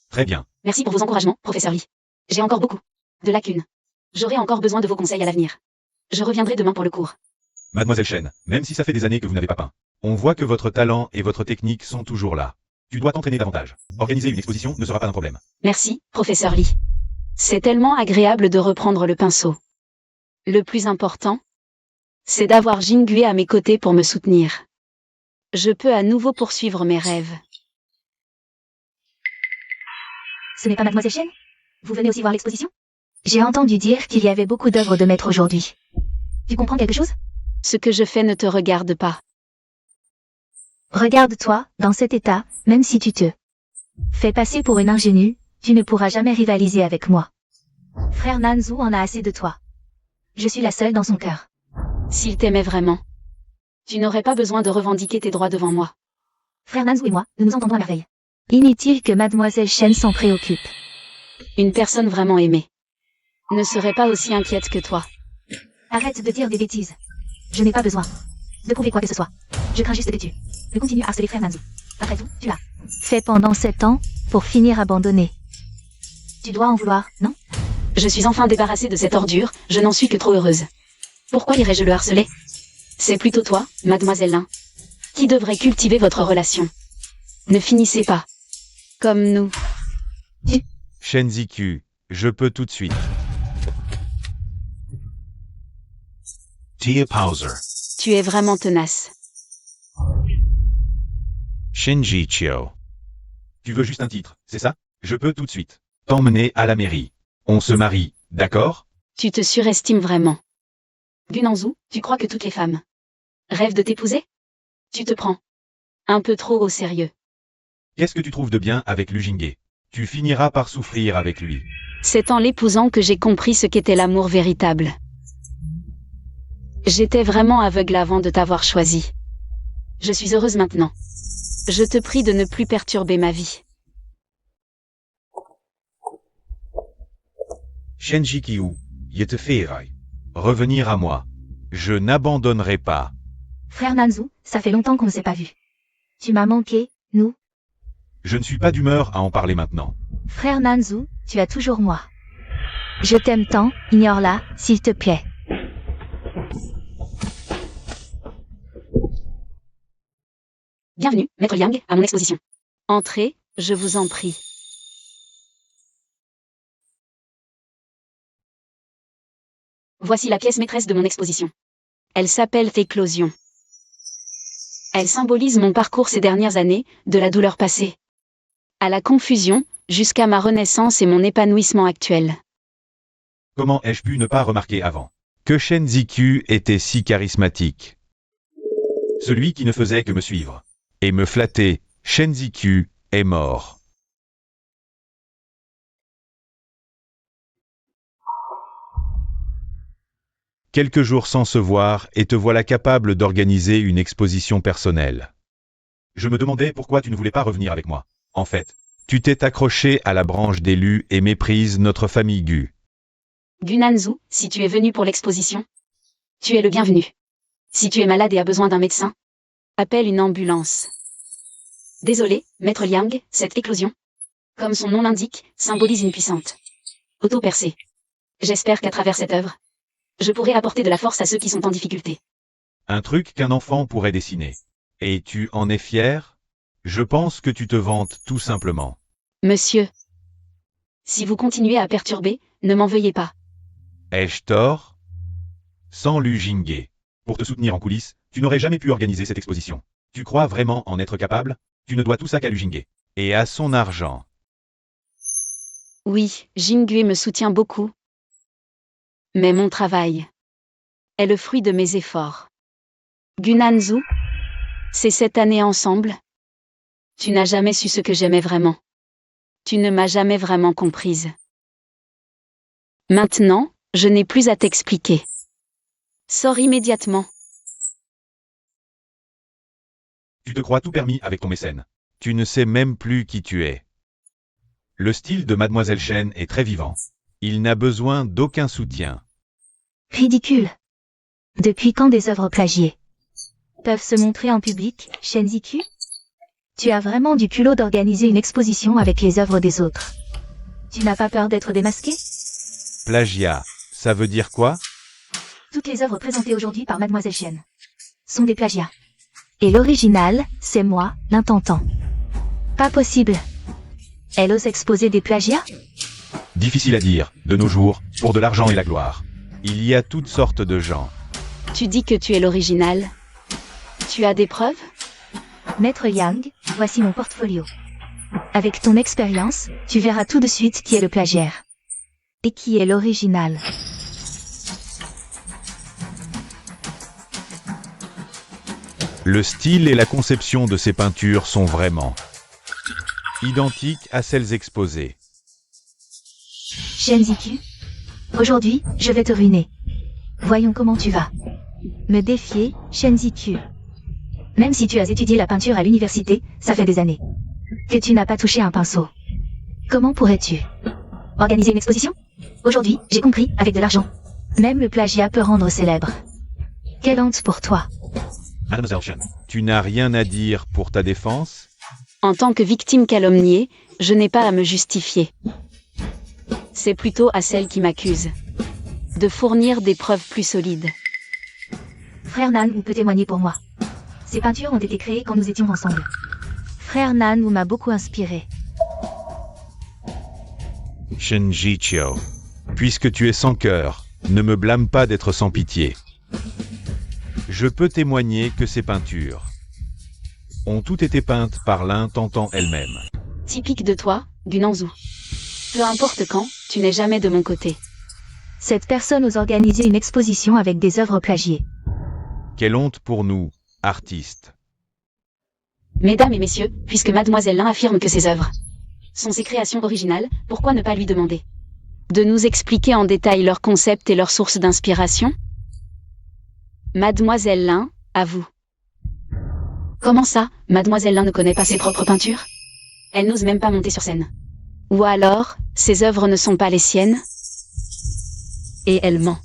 Très bien. Merci pour vos encouragements, professeur Lee. J'ai encore beaucoup de lacunes. J'aurai encore besoin de vos conseils à l'avenir. Je reviendrai demain pour le cours. Mademoiselle Chen, même si ça fait des années que vous n'avez pas peint, on voit que votre talent et votre technique sont toujours là. Tu dois t'entraîner davantage. Organiser une exposition ne sera pas un problème. Merci, professeur Lee. C'est tellement agréable de reprendre le pinceau. Le plus important, c'est d'avoir Jingui à mes côtés pour me soutenir. Je peux à nouveau poursuivre mes rêves. Ce n'est pas mademoiselle Chen? Vous venez aussi voir l'exposition? J'ai entendu dire qu'il y avait beaucoup d'œuvres de maître aujourd'hui. Tu comprends quelque chose? Ce que je fais ne te regarde pas. Regarde-toi, dans cet état, même si tu te fais passer pour une ingénue, tu ne pourras jamais rivaliser avec moi. Frère Nanzu en a assez de toi. Je suis la seule dans son cœur. S'il t'aimait vraiment, tu n'aurais pas besoin de revendiquer tes droits devant moi. Frère Nanzu et moi, nous nous entendons à merveille. Inutile que Mademoiselle Shen s'en préoccupe. Une personne vraiment aimée ne serait pas aussi inquiète que toi. Arrête de dire des bêtises. Je n'ai pas besoin de prouver quoi que ce soit. Je crains juste que tu ne continues à harceler frère Nanzu. Après tout, tu l'as fait pendant 7 ans, pour finir abandonné. Tu dois en vouloir, non? Je suis enfin débarrassée de cette ordure, je n'en suis que trop heureuse. Pourquoi irais-je le harceler? C'est plutôt toi, mademoiselle Lin, qui devrait cultiver votre relation. Ne finissez pas comme nous. Shen Ziku, je peux tout de suite. Tia Pauser. Tu es vraiment tenace. Shinji Chio. Tu veux juste un titre, c'est ça? Je peux tout de suite. T'emmener à la mairie. On se marie, d'accord? Tu te surestimes vraiment. Gunanzu, tu crois que toutes les femmes rêvent de t'épouser? Tu te prends un peu trop au sérieux. Qu'est-ce que tu trouves de bien avec Lujinge? Tu finiras par souffrir avec lui. C'est en l'épousant que j'ai compris ce qu'était l'amour véritable. J'étais vraiment aveugle avant de t'avoir choisi. Je suis heureuse maintenant. Je te prie de ne plus perturber ma vie. Shenji Kiu, Yeteferai. Revenir à moi. Je n'abandonnerai pas. Frère Nanzu, ça fait longtemps qu'on ne s'est pas vu. Tu m'as manqué, nous. Je ne suis pas d'humeur à en parler maintenant. Frère Nanzu, tu as toujours moi. Je t'aime tant, ignore-la, s'il te plaît. Bienvenue, Maître Liang, à mon exposition. Entrez, je vous en prie. Voici la pièce maîtresse de mon exposition. Elle s'appelle Éclosion. Elle symbolise mon parcours ces dernières années, de la douleur passée à la confusion, jusqu'à ma renaissance et mon épanouissement actuel. Comment ai-je pu ne pas remarquer avant que Shen Ziku était si charismatique? Celui qui ne faisait que me suivre et me flatter, Shen Ziku, est mort. Quelques jours sans se voir et te voilà capable d'organiser une exposition personnelle. Je me demandais pourquoi tu ne voulais pas revenir avec moi. En fait, tu t'es accroché à la branche d'élus et méprises notre famille Gu. Gunanzu, si tu es venu pour l'exposition, tu es le bienvenu. Si tu es malade et as besoin d'un médecin, appelle une ambulance. Désolé, Maître Liang, cette éclosion, comme son nom l'indique, symbolise une puissante auto-percée. J'espère qu'à travers cette œuvre, je pourrai apporter de la force à ceux qui sont en difficulté. Un truc qu'un enfant pourrait dessiner. Et tu en es fier? Je pense que tu te vantes tout simplement. Monsieur, si vous continuez à perturber, ne m'en veuillez pas. Ai-je tort? Sans Lujinge. Pour te soutenir en coulisses, tu n'aurais jamais pu organiser cette exposition. Tu crois vraiment en être capable? Tu ne dois tout ça qu'à Lujinge. Et à son argent. Oui, Jingui me soutient beaucoup. Mais mon travail est le fruit de mes efforts. Gunanzu, c'est cette année ensemble. Tu n'as jamais su ce que j'aimais vraiment. Tu ne m'as jamais vraiment comprise. Maintenant, je n'ai plus à t'expliquer. Sors immédiatement. Tu te crois tout permis avec ton mécène. Tu ne sais même plus qui tu es. Le style de Mademoiselle Shen est très vivant. Il n'a besoin d'aucun soutien. Ridicule. Depuis quand des œuvres plagiées peuvent se montrer en public, Shen Ziku? Tu as vraiment du culot d'organiser une exposition avec les œuvres des autres. Tu n'as pas peur d'être démasqué? Plagiat, ça veut dire quoi? Toutes les œuvres présentées aujourd'hui par Mademoiselle Shen sont des plagiats. Et l'original, c'est moi, l'intentant. Pas possible. Elle ose exposer des plagiats? Difficile à dire, de nos jours, pour de l'argent et la gloire. Il y a toutes sortes de gens. Tu dis que tu es l'original. Tu as des preuves? Maître Yang, voici mon portfolio. Avec ton expérience, tu verras tout de suite qui est le plagiaire. Et qui est l'original. Le style et la conception de ces peintures sont vraiment identiques à celles exposées. Shen Ziku. Aujourd'hui, je vais te ruiner. Voyons comment tu vas. Me défier, Shen Ziku. Même si tu as étudié la peinture à l'université, ça fait des années que tu n'as pas touché un pinceau. Comment pourrais-tu organiser une exposition? Aujourd'hui, j'ai compris, avec de l'argent. Même le plagiat peut rendre célèbre. Quelle honte pour toi. Mademoiselle Shen. Tu n'as rien à dire pour ta défense? En tant que victime calomniée, je n'ai pas à me justifier. C'est plutôt à celle qui m'accuse de fournir des preuves plus solides. Frère Nan peut témoigner pour moi. Ces peintures ont été créées quand nous étions ensemble. Frère Nan m'a beaucoup inspiré. Shen Zichio. Puisque tu es sans cœur, ne me blâme pas d'être sans pitié. Je peux témoigner que ces peintures ont toutes été peintes par l'intentant elle-même. Typique de toi, Gunanzu. Peu importe quand, tu n'es jamais de mon côté. Cette personne ose organiser une exposition avec des œuvres plagiées. Quelle honte pour nous, artistes. Mesdames et messieurs, puisque Mademoiselle Lin affirme que ses œuvres sont ses créations originales, pourquoi ne pas lui demander de nous expliquer en détail leurs concepts et leurs sources d'inspiration? Mademoiselle Lin, à vous. Comment ça, Mademoiselle Lin ne connaît pas ses propres peintures? Elle n'ose même pas monter sur scène. Ou alors, ses œuvres ne sont pas les siennes? Et elle ment.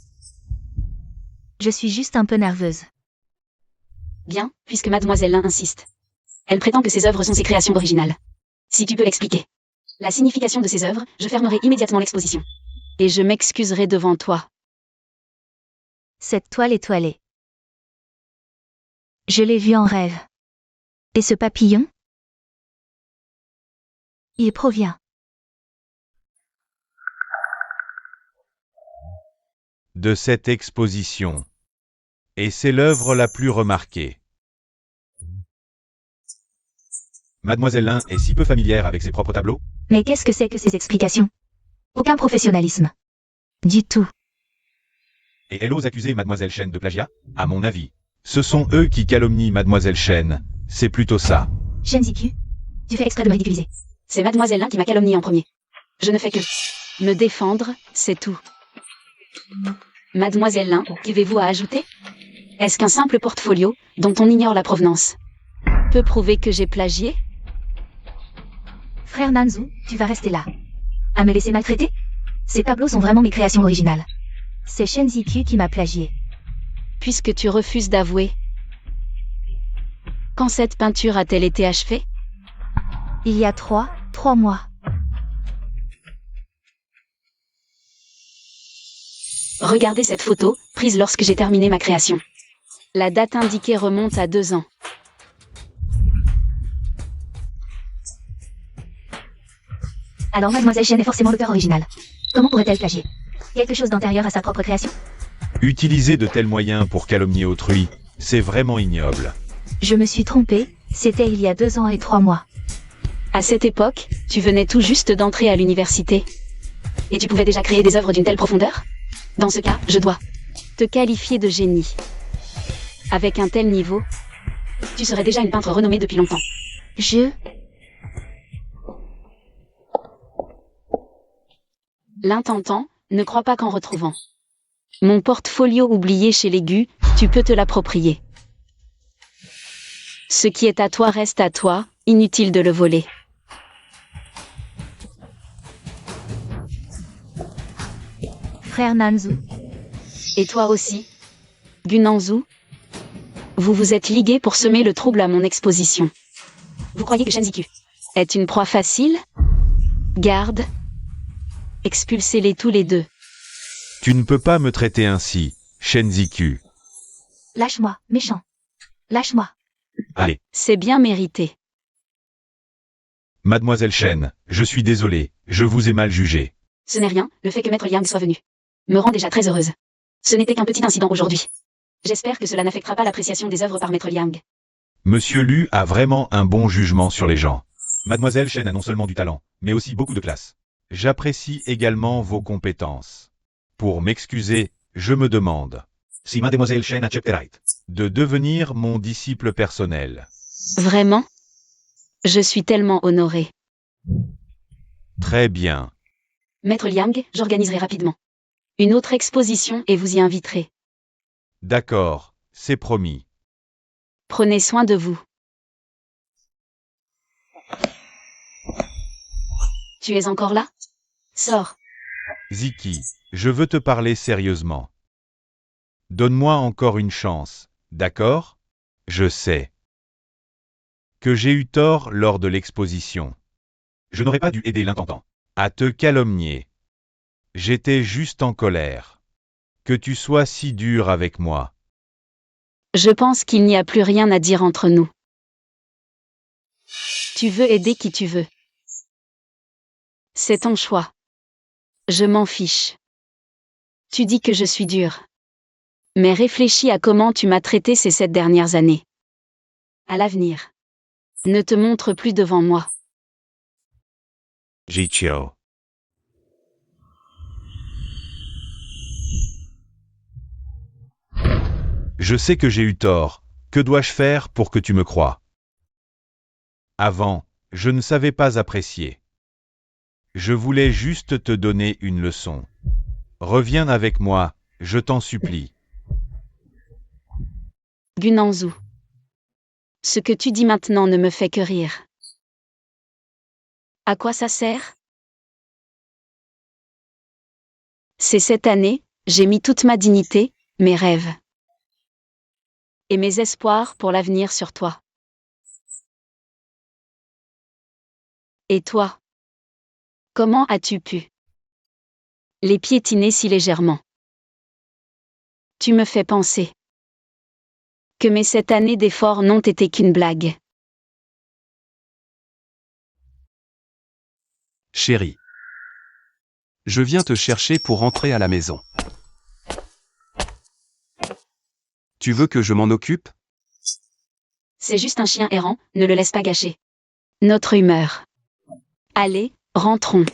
Je suis juste un peu nerveuse. Bien, puisque Mademoiselle Lin insiste. Elle prétend que ses œuvres sont ses créations originales. Si tu peux l'expliquer. La signification de ces œuvres, je fermerai immédiatement l'exposition. Et je m'excuserai devant toi. Cette toile étoilée. Je l'ai vue en rêve. Et ce papillon? Il provient. De cette exposition. Et c'est l'œuvre la plus remarquée. Mademoiselle Lin est si peu familière avec ses propres tableaux? Mais qu'est-ce que c'est que ces explications? Aucun professionnalisme. Du tout. Et elle ose accuser Mademoiselle Shen de plagiat? À mon avis, ce sont eux qui calomnient Mademoiselle Shen. C'est plutôt ça. Shen Ziku, tu fais exprès de me ridiculiser. C'est Mademoiselle Lin qui m'a calomnié en premier. Je ne fais que me défendre, c'est tout. Mademoiselle Lin, qu'avez-vous à ajouter? Est-ce qu'un simple portfolio, dont on ignore la provenance, peut prouver que j'ai plagié? Frère Nanzu, tu vas rester là. À me laisser maltraiter? Ces tableaux sont vraiment mes créations originales. C'est Shen Ziku qui m'a plagié. Puisque tu refuses d'avouer. Quand cette peinture a-t-elle été achevée? Il y a 3 mois. Regardez cette photo, prise lorsque j'ai terminé ma création. La date indiquée remonte à 2 ans. Alors Mademoiselle Shen est forcément l'auteur original. Comment pourrait-elle plagier quelque chose d'antérieur à sa propre création? Utiliser de tels moyens pour calomnier autrui, c'est vraiment ignoble. Je me suis trompée, c'était il y a 2 ans et 3 mois. À cette époque, tu venais tout juste d'entrer à l'université. Et tu pouvais déjà créer des œuvres d'une telle profondeur? Dans ce cas, je dois te qualifier de génie. Avec un tel niveau, tu serais déjà une peintre renommée depuis longtemps. L'intentant, ne crois pas qu'en retrouvant mon portfolio oublié chez les Gu, tu peux te l'approprier. Ce qui est à toi reste à toi, inutile de le voler. Frère Nanzu. Et toi aussi, Gunanzu. Vous vous êtes ligués pour semer le trouble à mon exposition. Vous croyez que Shen Ziku est une proie facile? Garde. Expulsez-les tous les deux. Tu ne peux pas me traiter ainsi, Shen Ziku. Lâche-moi, méchant. Lâche-moi. Allez. C'est bien mérité. Mademoiselle Shen, je suis désolé, je vous ai mal jugé. Ce n'est rien, le fait que Maître Liang soit venu me rend déjà très heureuse. Ce n'était qu'un petit incident aujourd'hui. J'espère que cela n'affectera pas l'appréciation des œuvres par Maître Liang. Monsieur Lu a vraiment un bon jugement sur les gens. Mademoiselle Shen a non seulement du talent, mais aussi beaucoup de classe. J'apprécie également vos compétences. Pour m'excuser, je me demande si Mademoiselle Shen accepterait. De devenir mon disciple personnel. Vraiment? Je suis tellement honorée. Très bien. Maître Liang, j'organiserai rapidement une autre exposition et vous y inviterez. D'accord, c'est promis. Prenez soin de vous. Tu es encore là? Sors. Ziki, je veux te parler sérieusement. Donne-moi encore une chance, d'accord? Je sais que j'ai eu tort lors de l'exposition. Je n'aurais pas dû aider l'intendant. À te calomnier. J'étais juste en colère. Que tu sois si dur avec moi. Je pense qu'il n'y a plus rien à dire entre nous. Tu veux aider qui tu veux. C'est ton choix. Je m'en fiche. Tu dis que je suis dure. Mais réfléchis à comment tu m'as traité ces 7 dernières années. À l'avenir. Ne te montre plus devant moi. Jiqiu. Je sais que j'ai eu tort. Que dois-je faire pour que tu me croies? Avant, je ne savais pas apprécier. Je voulais juste te donner une leçon. Reviens avec moi, je t'en supplie. Gunanzu. Ce que tu dis maintenant ne me fait que rire. À quoi ça sert? Ces 7 années, j'ai mis toute ma dignité, mes rêves et mes espoirs pour l'avenir sur toi. Et toi? Comment as-tu pu les piétiner si légèrement? Tu me fais penser que mes 7 années d'efforts n'ont été qu'une blague. Chérie. Je viens te chercher pour rentrer à la maison. Tu veux que je m'en occupe? C'est juste un chien errant, ne le laisse pas gâcher notre humeur. Allez, rentrons.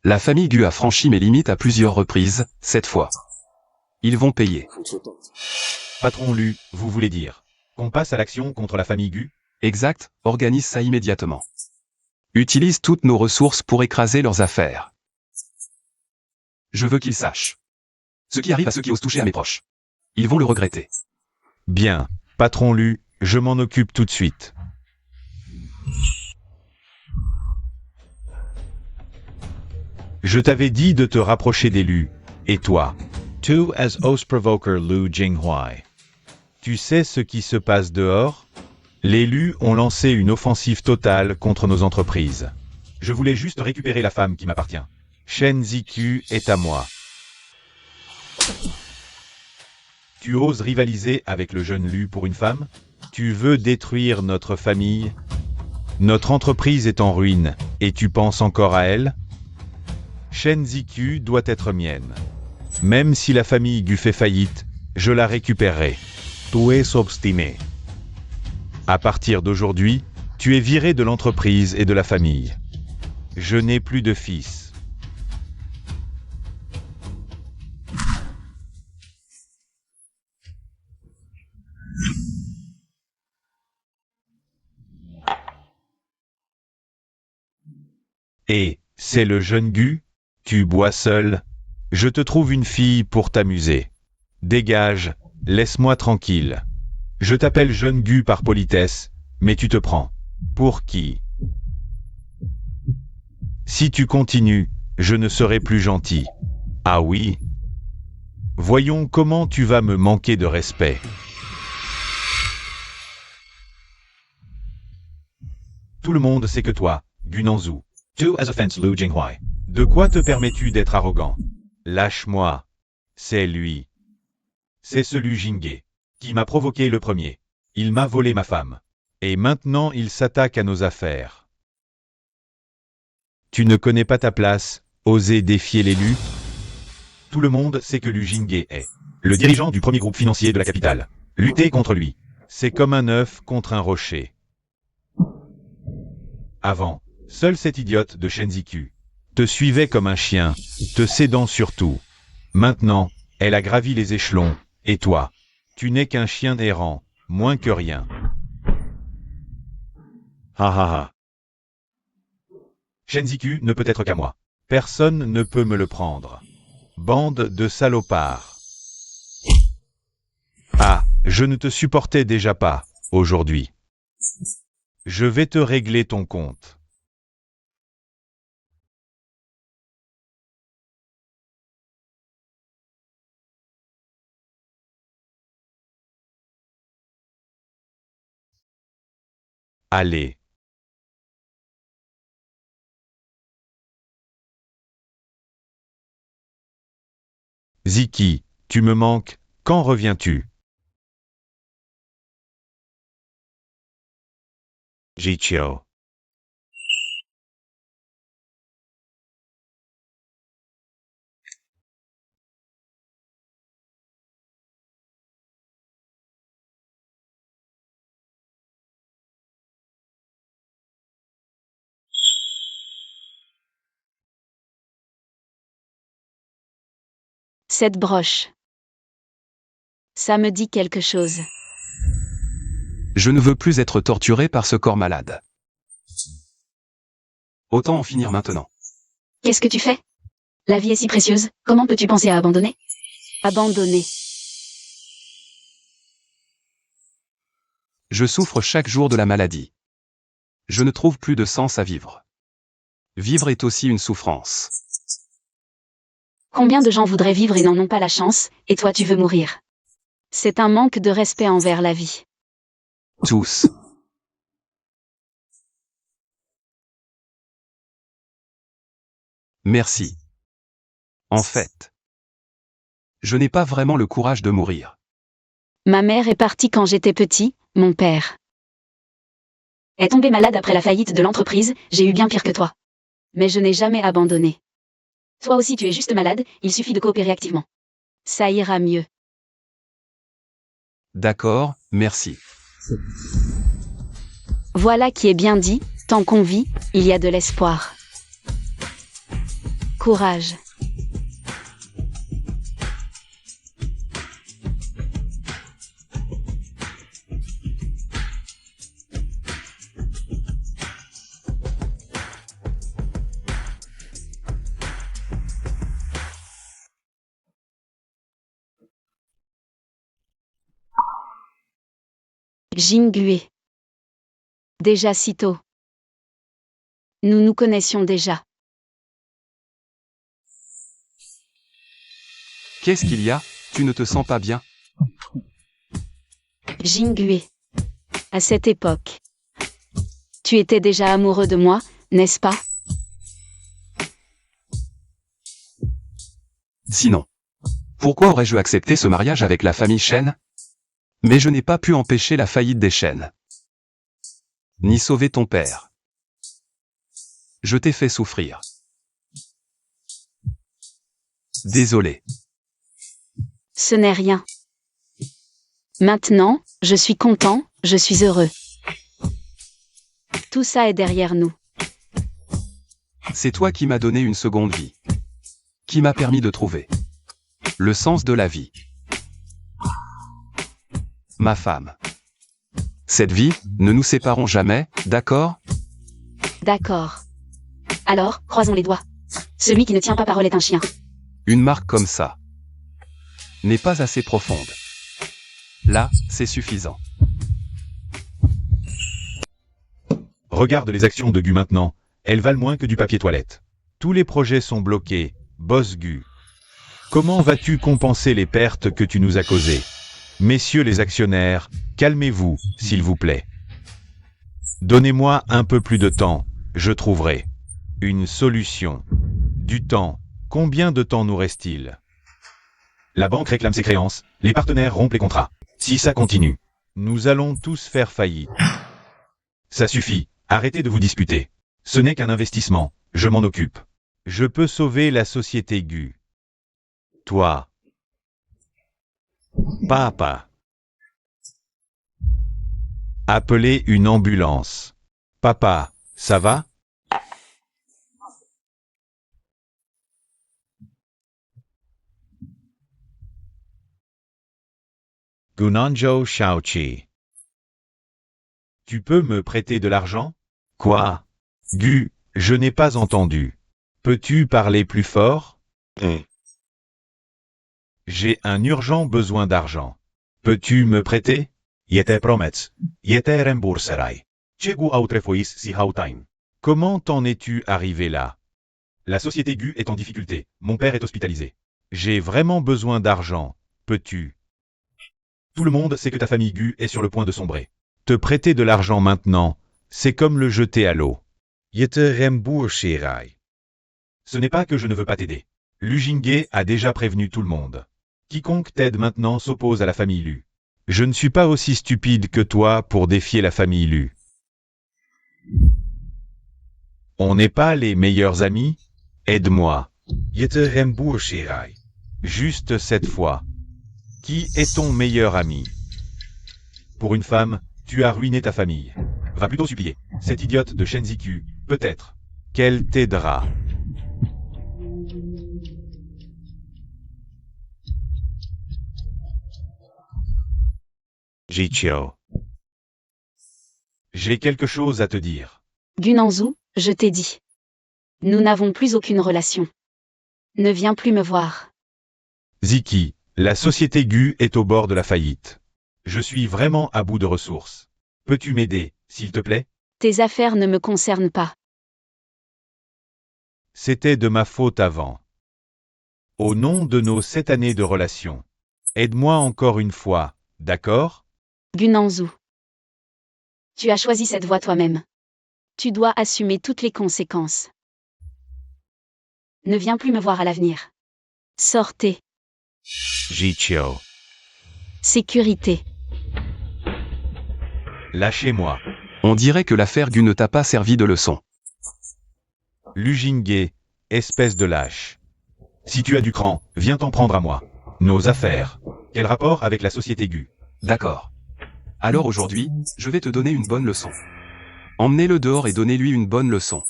La famille Gu a franchi mes limites à plusieurs reprises, cette fois. Ils vont payer. Patron Lu, vous voulez dire qu'on passe à l'action contre la famille Gu? Exact, organise ça immédiatement. Utilise toutes nos ressources pour écraser leurs affaires. Je veux qu'ils sachent ce qui arrive à ceux qui osent toucher à mes proches. Ils vont le regretter. Bien, patron Lu, je m'en occupe tout de suite. Je t'avais dit de te rapprocher des Lu, et toi? Tu as os provoker Lu Jinghuai. Tu sais ce qui se passe dehors? Les Lu ont lancé une offensive totale contre nos entreprises. Je voulais juste récupérer la femme qui m'appartient. Shen Ziku est à moi. Tu oses rivaliser avec le jeune Lu pour une femme? Tu veux détruire notre famille? Notre entreprise est en ruine, et tu penses encore à elle? Shen Ziku doit être mienne. Même si la famille Gu fait faillite, je la récupérerai. Tu es obstiné. À partir d'aujourd'hui, tu es viré de l'entreprise et de la famille. Je n'ai plus de fils. Et, c'est le jeune Gu? Tu bois seul? Je te trouve une fille pour t'amuser. Dégage, laisse-moi tranquille. Je t'appelle jeune Gu par politesse, mais tu te prends. Pour qui? Si tu continues, je ne serai plus gentil. Ah oui? Voyons comment tu vas me manquer de respect. Tout le monde sait que toi, Gunanzu, tu as offense Lu Jinghuai. De quoi te permets-tu d'être arrogant? Lâche-moi. C'est lui. C'est ce Lu Jinghe Qui m'a provoqué le premier. Il m'a volé ma femme. Et maintenant il s'attaque à nos affaires. Tu ne connais pas ta place, oser défier l'élu? Tout le monde sait que Lu Jinghe est le dirigeant du premier groupe financier de la capitale. Lutter contre lui, c'est comme un œuf contre un rocher. Avant, Seule cette idiote de Shenziku te suivait comme un chien, te cédant sur tout. Maintenant, elle a gravi les échelons, et toi, tu n'es qu'un chien errant, moins que rien. Ha ha ha. Shenziku ne peut être qu'à moi. Personne ne peut me le prendre. Bande de salopards. Ah, je ne te supportais déjà pas, aujourd'hui. Je vais te régler ton compte. Allez. Ziki, tu me manques, quand reviens-tu? Jichio. Cette broche. Ça me dit quelque chose. Je ne veux plus être torturé par ce corps malade. Autant en finir maintenant. Qu'est-ce que tu fais? La vie est si précieuse, comment peux-tu penser à abandonner? Abandonner. Je souffre chaque jour de la maladie. Je ne trouve plus de sens à vivre. Vivre est aussi une souffrance. Combien de gens voudraient vivre et n'en ont pas la chance, et toi tu veux mourir? C'est un manque de respect envers la vie. Tous. Merci. En fait, je n'ai pas vraiment le courage de mourir. Ma mère est partie quand j'étais petit, mon père est tombé malade après la faillite de l'entreprise, j'ai eu bien pire que toi. Mais je n'ai jamais abandonné. Toi aussi tu es juste malade, il suffit de coopérer activement. Ça ira mieux. D'accord, merci. Voilà qui est bien dit, tant qu'on vit, il y a de l'espoir. Courage. Jingue. Déjà si tôt. Nous nous connaissions déjà. Qu'est-ce qu'il y a? Tu ne te sens pas bien? Jingue. À cette époque. Tu étais déjà amoureux de moi, n'est-ce pas? Sinon, pourquoi aurais-je accepté ce mariage avec la famille Shen? Mais je n'ai pas pu empêcher la faillite des Shen. Ni sauver ton père. Je t'ai fait souffrir. Désolé. Ce n'est rien. Maintenant, je suis content, je suis heureux. Tout ça est derrière nous. C'est toi qui m'as donné une seconde vie. Qui m'a permis de trouver le sens de la vie. Ma femme. Cette vie, ne nous séparons jamais, d'accord? D'accord. Alors, croisons les doigts. Celui qui ne tient pas parole est un chien. Une marque comme ça n'est pas assez profonde. Là, c'est suffisant. Regarde les actions de Gu maintenant, elles valent moins que du papier toilette. Tous les projets sont bloqués, boss Gu. Comment vas-tu compenser les pertes que tu nous as causées? Messieurs les actionnaires, calmez-vous, s'il vous plaît. Donnez-moi un peu plus de temps, je trouverai une solution. Du temps, combien de temps nous reste-t-il? La banque réclame ses créances, les partenaires rompent les contrats. Si ça continue, nous allons tous faire faillite. Ça suffit, arrêtez de vous disputer. Ce n'est qu'un investissement, je m'en occupe. Je peux sauver la société Gu. Toi. Papa. Appelez une ambulance. Papa, ça va? Gunanjo Shaoqi. Tu peux me prêter de l'argent? Quoi? Gu, je n'ai pas entendu. Peux-tu parler plus fort? J'ai un urgent besoin d'argent. Peux-tu me prêter? Jete promets. Jete rembourserai. Chegu autrefois si hautain. Comment t'en es-tu arrivé là? La société Gu est en difficulté. Mon père est hospitalisé. J'ai vraiment besoin d'argent. Peux-tu? Tout le monde sait que ta famille Gu est sur le point de sombrer. Te prêter de l'argent maintenant, c'est comme le jeter à l'eau. Jete rembourserai. Ce n'est pas que je ne veux pas t'aider. Lu Jinghe a déjà prévenu tout le monde. Quiconque t'aide maintenant s'oppose à la famille Lu. Je ne suis pas aussi stupide que toi pour défier la famille Lu. On n'est pas les meilleurs amis? Aide-moi. Jete rembourserai. Juste cette fois. Qui est ton meilleur ami? Pour une femme, tu as ruiné ta famille. Va plutôt supplier. Cette idiote de Shen Ziku, peut-être. Qu'elle t'aidera. Jichio. J'ai quelque chose à te dire. Gunanzu, je t'ai dit. Nous n'avons plus aucune relation. Ne viens plus me voir. Ziki, la société Gu est au bord de la faillite. Je suis vraiment à bout de ressources. Peux-tu m'aider, s'il te plaît? Tes affaires ne me concernent pas. C'était de ma faute avant. Au nom de nos 7 années de relation, aide-moi encore une fois, d'accord? Gunanzu. Tu as choisi cette voie toi-même. Tu dois assumer toutes les conséquences. Ne viens plus me voir à l'avenir. Sortez. Jichio. Sécurité. Lâchez-moi. On dirait que l'affaire Gu ne t'a pas servi de leçon. Lu Jinghe, espèce de lâche. Si tu as du cran, viens t'en prendre à moi. Nos affaires. Quel rapport avec la société Gu? D'accord. Alors aujourd'hui, je vais te donner une bonne leçon. Emmenez-le dehors et donnez-lui une bonne leçon.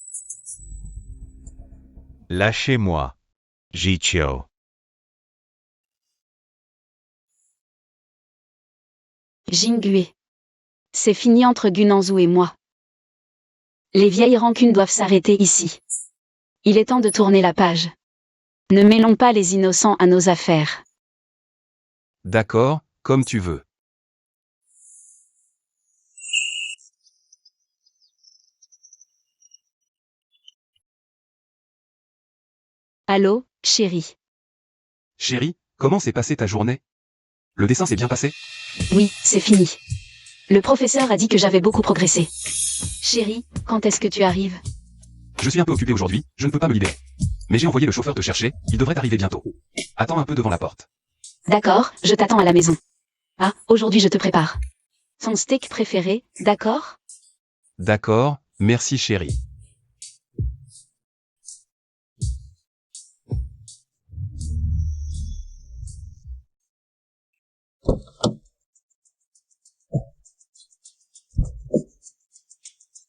Lâchez-moi. Jichio. Jingue. C'est fini entre Gunanzu et moi. Les vieilles rancunes doivent s'arrêter ici. Il est temps de tourner la page. Ne mêlons pas les innocents à nos affaires. D'accord, comme tu veux. Allô, chérie. Chérie, comment s'est passée ta journée? Le dessin s'est bien passé? Oui, c'est fini. Le professeur a dit que j'avais beaucoup progressé. Chérie, quand est-ce que tu arrives? Je suis un peu occupé aujourd'hui, je ne peux pas me libérer. Mais j'ai envoyé le chauffeur te chercher, il devrait arriver bientôt. Attends un peu devant la porte. D'accord, je t'attends à la maison. Ah, aujourd'hui je te prépare. Ton steak préféré, d'accord? D'accord, merci chérie.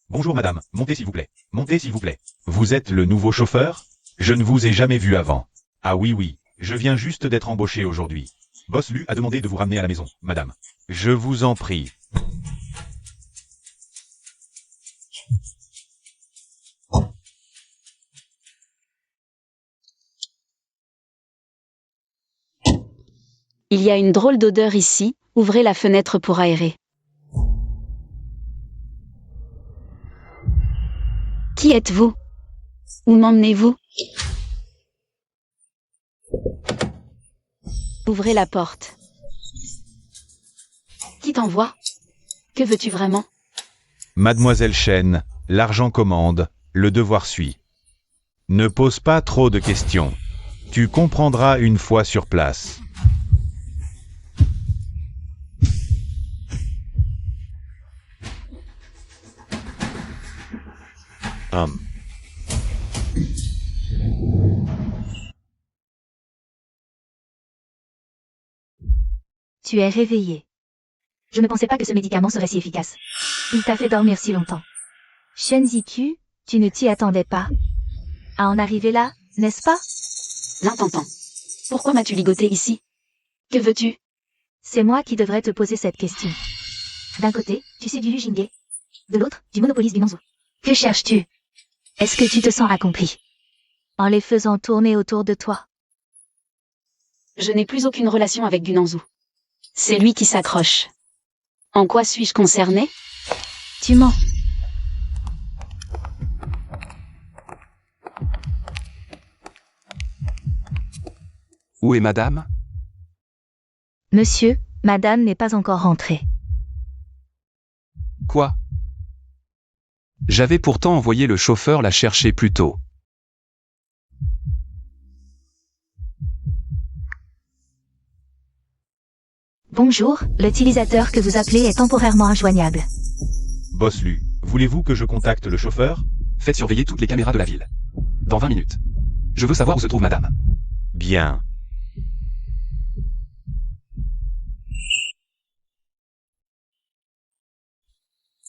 Bonjour madame, montez s'il vous plaît. Montez s'il vous plaît. Vous êtes le nouveau chauffeur? Je ne vous ai jamais vu avant. Ah oui, je viens juste d'être embauché aujourd'hui. Boss Lu a demandé de vous ramener à la maison, madame. Je vous en prie. Il y a une drôle d'odeur ici, ouvrez la fenêtre pour aérer. Qui êtes-vous? Où m'emmenez-vous? Ouvrez la porte. Qui t'envoie? Que veux-tu vraiment? Mademoiselle Shen, l'argent commande, le devoir suit. Ne pose pas trop de questions. Tu comprendras une fois sur place. Tu es réveillé. Je ne pensais pas que ce médicament serait si efficace. Il t'a fait dormir si longtemps. Shen Ziku, tu ne t'y attendais pas. À en arriver là, n'est-ce pas? L'intentant. Pourquoi m'as-tu ligoté ici? Que veux-tu? C'est moi qui devrais te poser cette question. D'un côté, tu sais du Lu Jingye. De l'autre, tu monopolises Gunanzo. Que cherches-tu? Est-ce que tu te sens accompli en les faisant tourner autour de toi? Je n'ai plus aucune relation avec Gunanzu. C'est lui qui s'accroche. En quoi suis-je concernée? Tu mens. Où est madame? Monsieur, madame n'est pas encore rentrée. Quoi? J'avais pourtant envoyé le chauffeur la chercher plus tôt. Bonjour, l'utilisateur que vous appelez est temporairement injoignable. Boss Lu, voulez-vous que je contacte le chauffeur? Faites surveiller toutes les caméras de la ville. Dans 20 minutes. Je veux savoir où se trouve madame. Bien.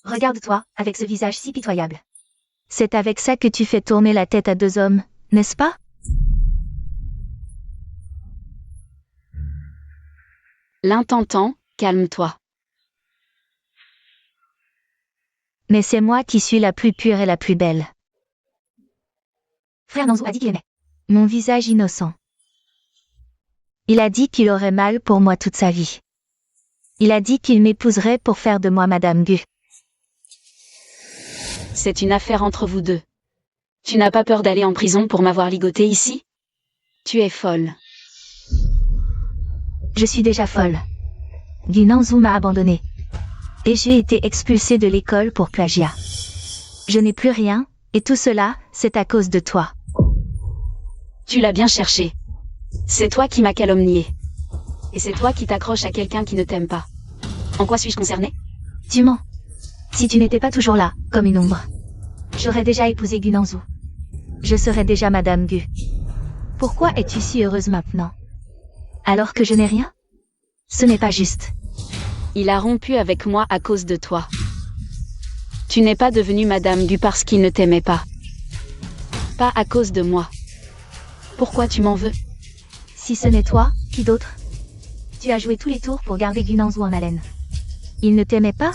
Regarde-toi, avec ce visage si pitoyable. C'est avec ça que tu fais tourner la tête à deux hommes, n'est-ce pas? L'intentant, calme-toi. Mais c'est moi qui suis la plus pure et la plus belle. Frère Nanzo a dit qu'il aimait. Mon visage innocent. Il a dit qu'il aurait mal pour moi toute sa vie. Il a dit qu'il m'épouserait pour faire de moi Madame Gu. C'est une affaire entre vous deux. Tu n'as pas peur d'aller en prison pour m'avoir ligoté ici? Tu es folle. Je suis déjà folle. Gu Nanzu m'a abandonnée. Et j'ai été expulsée de l'école pour plagiat. Je n'ai plus rien, et tout cela, c'est à cause de toi. Tu l'as bien cherché. C'est toi qui m'as calomnié. Et c'est toi qui t'accroches à quelqu'un qui ne t'aime pas. En quoi suis-je concernée? Tu mens. Si tu n'étais pas toujours là, comme une ombre, j'aurais déjà épousé Gu Nanzu. Je serais déjà Madame Gu. Pourquoi es-tu si heureuse maintenant? Alors que je n'ai rien? Ce n'est pas juste. Il a rompu avec moi à cause de toi. Tu n'es pas devenue Madame Gu parce qu'il ne t'aimait pas. Pas à cause de moi. Pourquoi tu m'en veux? Si ce n'est toi, qui d'autre? Tu as joué tous les tours pour garder Gu Nanzu en haleine. Il ne t'aimait pas?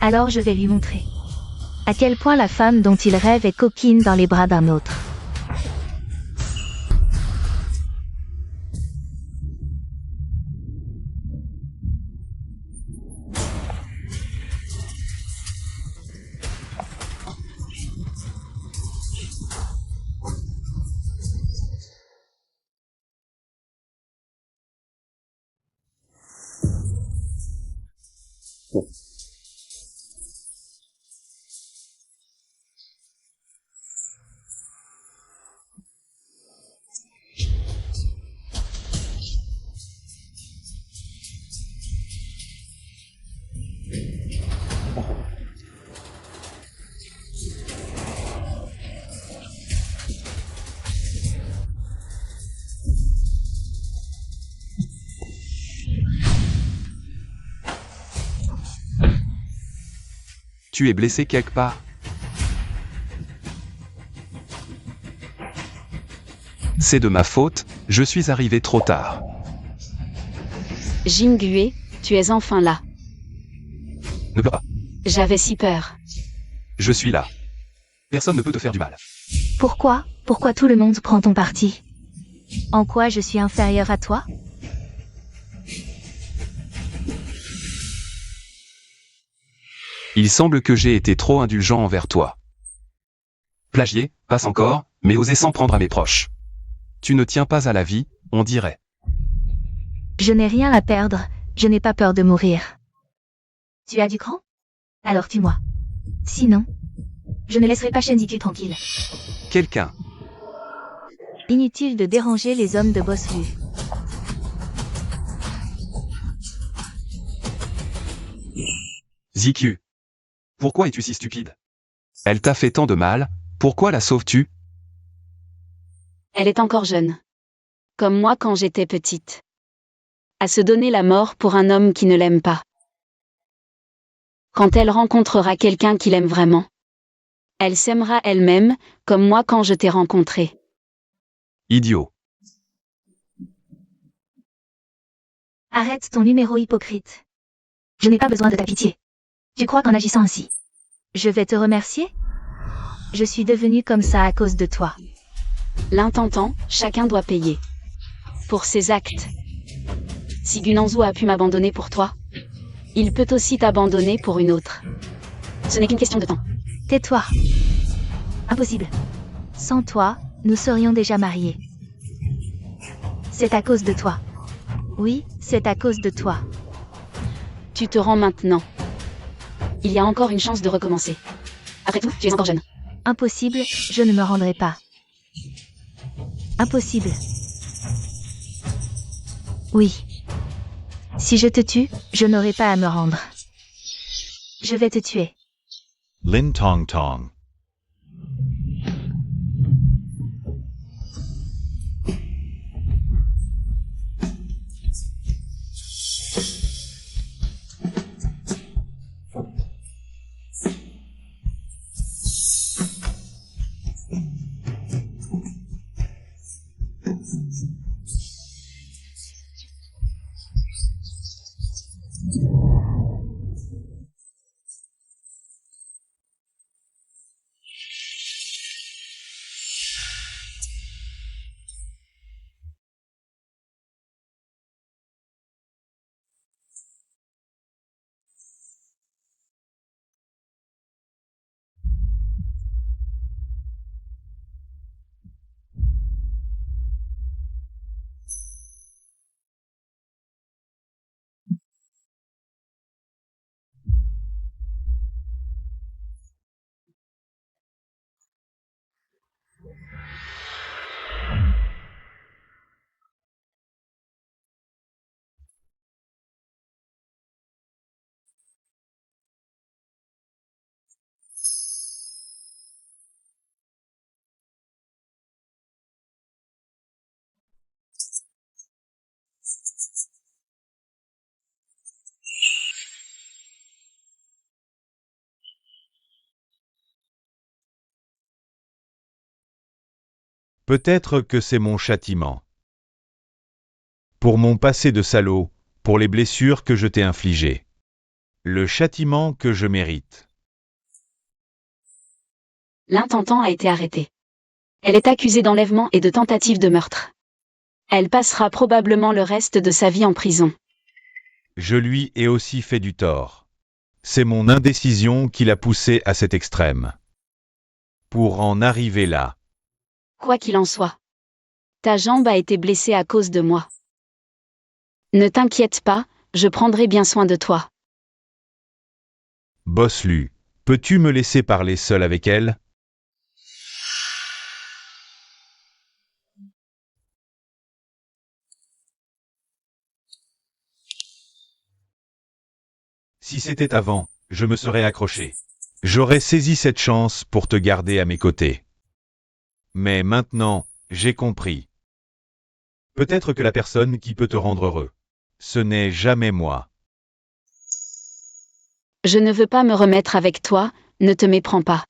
Alors je vais lui montrer à quel point la femme dont il rêve est coquine dans les bras d'un autre. Tu es blessé quelque part? C'est de ma faute, je suis arrivé trop tard. Jingue, tu es enfin là. Ne peux pas. J'avais si peur. Je suis là. Personne ne peut te faire du mal. Pourquoi tout le monde prend ton parti? En quoi je suis inférieure à toi? Il semble que j'ai été trop indulgent envers toi. Plagier, passe encore, mais oser s'en prendre à mes proches. Tu ne tiens pas à la vie, on dirait. Je n'ai rien à perdre, je n'ai pas peur de mourir. Tu as du cran? Alors tue-moi. Sinon, je ne laisserai pas Shenziku tranquille. Quelqu'un. Inutile de déranger les hommes de Boss Lu. Ziku. Pourquoi es-tu si stupide? Elle t'a fait tant de mal, pourquoi la sauves-tu? Elle est encore jeune. Comme moi quand j'étais petite. À se donner la mort pour un homme qui ne l'aime pas. Quand elle rencontrera quelqu'un qui l'aime vraiment, elle s'aimera elle-même, comme moi quand je t'ai rencontré. Idiot. Arrête ton numéro hypocrite. Je n'ai pas besoin de ta pitié. Tu crois qu'en agissant ainsi, je vais te remercier? Je suis devenue comme ça à cause de toi. L'intentant, chacun doit payer. Pour ses actes. Si Gunanzu a pu m'abandonner pour toi, il peut aussi t'abandonner pour une autre. Ce n'est qu'une question de temps. Tais-toi. Impossible. Sans toi, nous serions déjà mariés. C'est à cause de toi. Oui, c'est à cause de toi. Tu te rends maintenant. Il y a encore une chance de recommencer. Après tout, tu es encore jeune. Impossible, je ne me rendrai pas. Impossible. Oui. Si je te tue, je n'aurai pas à me rendre. Je vais te tuer. Lin Tong Tong. Peut-être que c'est mon châtiment. Pour mon passé de salaud, pour les blessures que je t'ai infligées. Le châtiment que je mérite. L'intentant a été arrêtée. Elle est accusée d'enlèvement et de tentative de meurtre. Elle passera probablement le reste de sa vie en prison. Je lui ai aussi fait du tort. C'est mon indécision qui l'a poussé à cet extrême. Pour en arriver là. Quoi qu'il en soit. Ta jambe a été blessée à cause de moi. Ne t'inquiète pas, je prendrai bien soin de toi. Boss Lu, peux-tu me laisser parler seul avec elle? Si c'était avant, je me serais accroché. J'aurais saisi cette chance pour te garder à mes côtés. Mais maintenant, j'ai compris. Peut-être que la personne qui peut te rendre heureux, ce n'est jamais moi. Je ne veux pas me remettre avec toi, ne te méprends pas.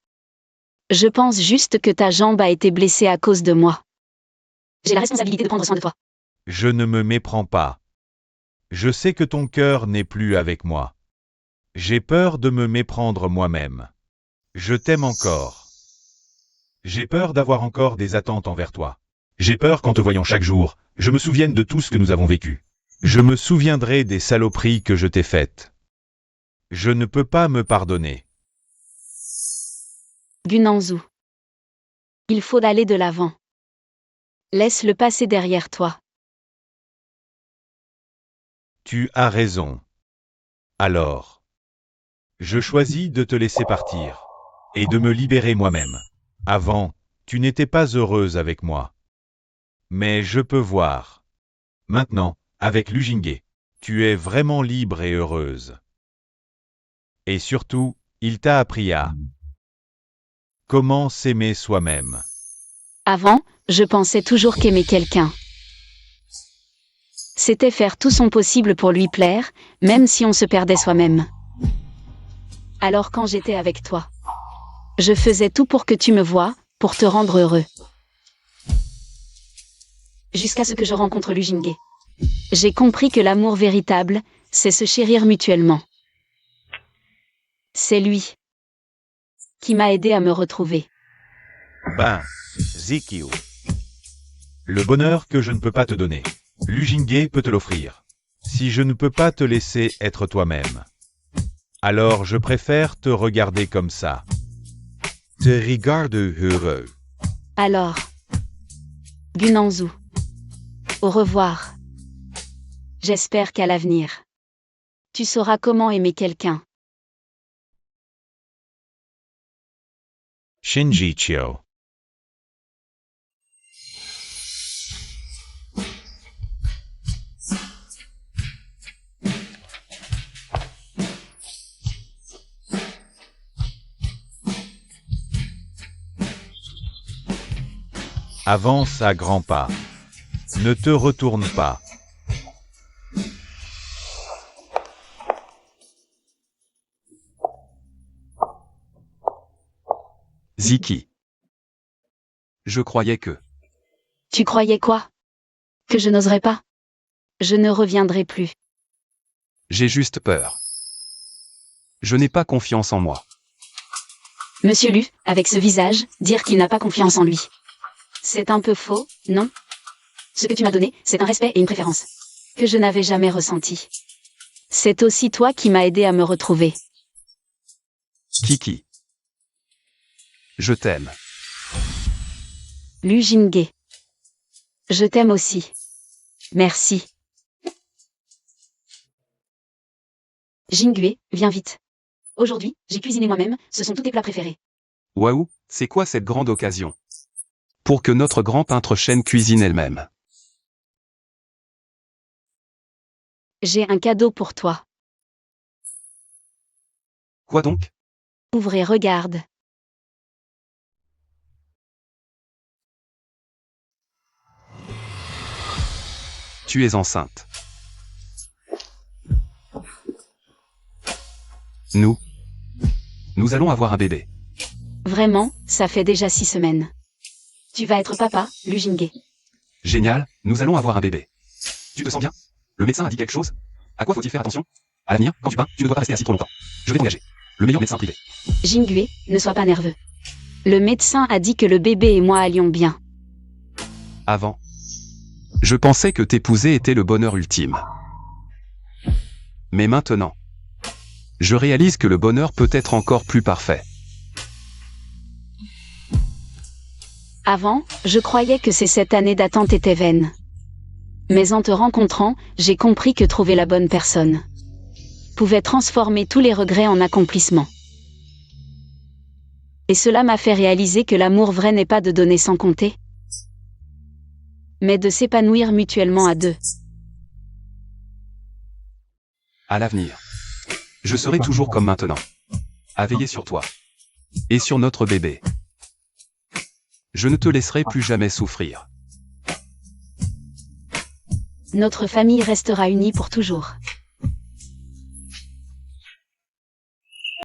Je pense juste que ta jambe a été blessée à cause de moi. J'ai la responsabilité de prendre soin de toi. Je ne me méprends pas. Je sais que ton cœur n'est plus avec moi. J'ai peur de me méprendre moi-même. Je t'aime encore. J'ai peur d'avoir encore des attentes envers toi. J'ai peur qu'en te voyant chaque jour, je me souvienne de tout ce que nous avons vécu. Je me souviendrai des saloperies que je t'ai faites. Je ne peux pas me pardonner. Gunanzu. Il faut aller de l'avant. Laisse le passé derrière toi. Tu as raison. Alors, je choisis de te laisser partir et de me libérer moi-même. Avant, tu n'étais pas heureuse avec moi. Mais je peux voir. Maintenant, avec Lu Jinghe, tu es vraiment libre et heureuse. Et surtout, il t'a appris à comment s'aimer soi-même. Avant, je pensais toujours qu'aimer quelqu'un, c'était faire tout son possible pour lui plaire, même si on se perdait soi-même. Alors quand j'étais avec toi, je faisais tout pour que tu me voies, pour te rendre heureux. Jusqu'à ce que je rencontre Lu Jinghe. J'ai compris que l'amour véritable, c'est se chérir mutuellement. C'est lui qui m'a aidé à me retrouver. Ben, Zikyu. Le bonheur que je ne peux pas te donner, Lujinge peut te l'offrir. Si je ne peux pas te laisser être toi-même, alors je préfère te regarder comme ça. Te regarde heureux. Alors, Gunanzu, au revoir. J'espère qu'à l'avenir, tu sauras comment aimer quelqu'un. Shinji Chio. Avance à grands pas. Ne te retourne pas. Ziki. Je croyais que... Tu croyais quoi? Que je n'oserais pas? Je ne reviendrai plus. J'ai juste peur. Je n'ai pas confiance en moi. Monsieur Lu, avec ce visage, dire qu'il n'a pas confiance en lui. C'est un peu faux, non? Ce que tu m'as donné, c'est un respect et une préférence que je n'avais jamais ressenti. C'est aussi toi qui m'as aidé à me retrouver. Kiki. Je t'aime. Lu Jinghe. Je t'aime aussi. Merci. Jinghe, viens vite. Aujourd'hui, j'ai cuisiné moi-même, ce sont tous tes plats préférés. Waouh, c'est quoi cette grande occasion? Pour que notre grand peintre Shen cuisine elle-même. J'ai un cadeau pour toi. Quoi donc? Ouvre et regarde. Tu es enceinte. Nous allons avoir un bébé. Vraiment, ça fait déjà 6 semaines. Tu vas être papa, Lu Jinghe. Génial, nous allons avoir un bébé. Tu te sens bien? Le médecin a dit quelque chose? À quoi faut-il faire attention? À l'avenir, quand tu peins, tu ne dois pas rester assis trop longtemps. Je vais t'engager. Le meilleur médecin privé. Jinghe, ne sois pas nerveux. Le médecin a dit que le bébé et moi allions bien. Avant, je pensais que t'épouser était le bonheur ultime. Mais maintenant, je réalise que le bonheur peut être encore plus parfait. Avant, je croyais que ces 7 années d'attente étaient vaines. Mais en te rencontrant, j'ai compris que trouver la bonne personne pouvait transformer tous les regrets en accomplissements. Et cela m'a fait réaliser que l'amour vrai n'est pas de donner sans compter, mais de s'épanouir mutuellement à deux. À l'avenir, je serai toujours comme maintenant, à veiller sur toi et sur notre bébé. Je ne te laisserai plus jamais souffrir. Notre famille restera unie pour toujours.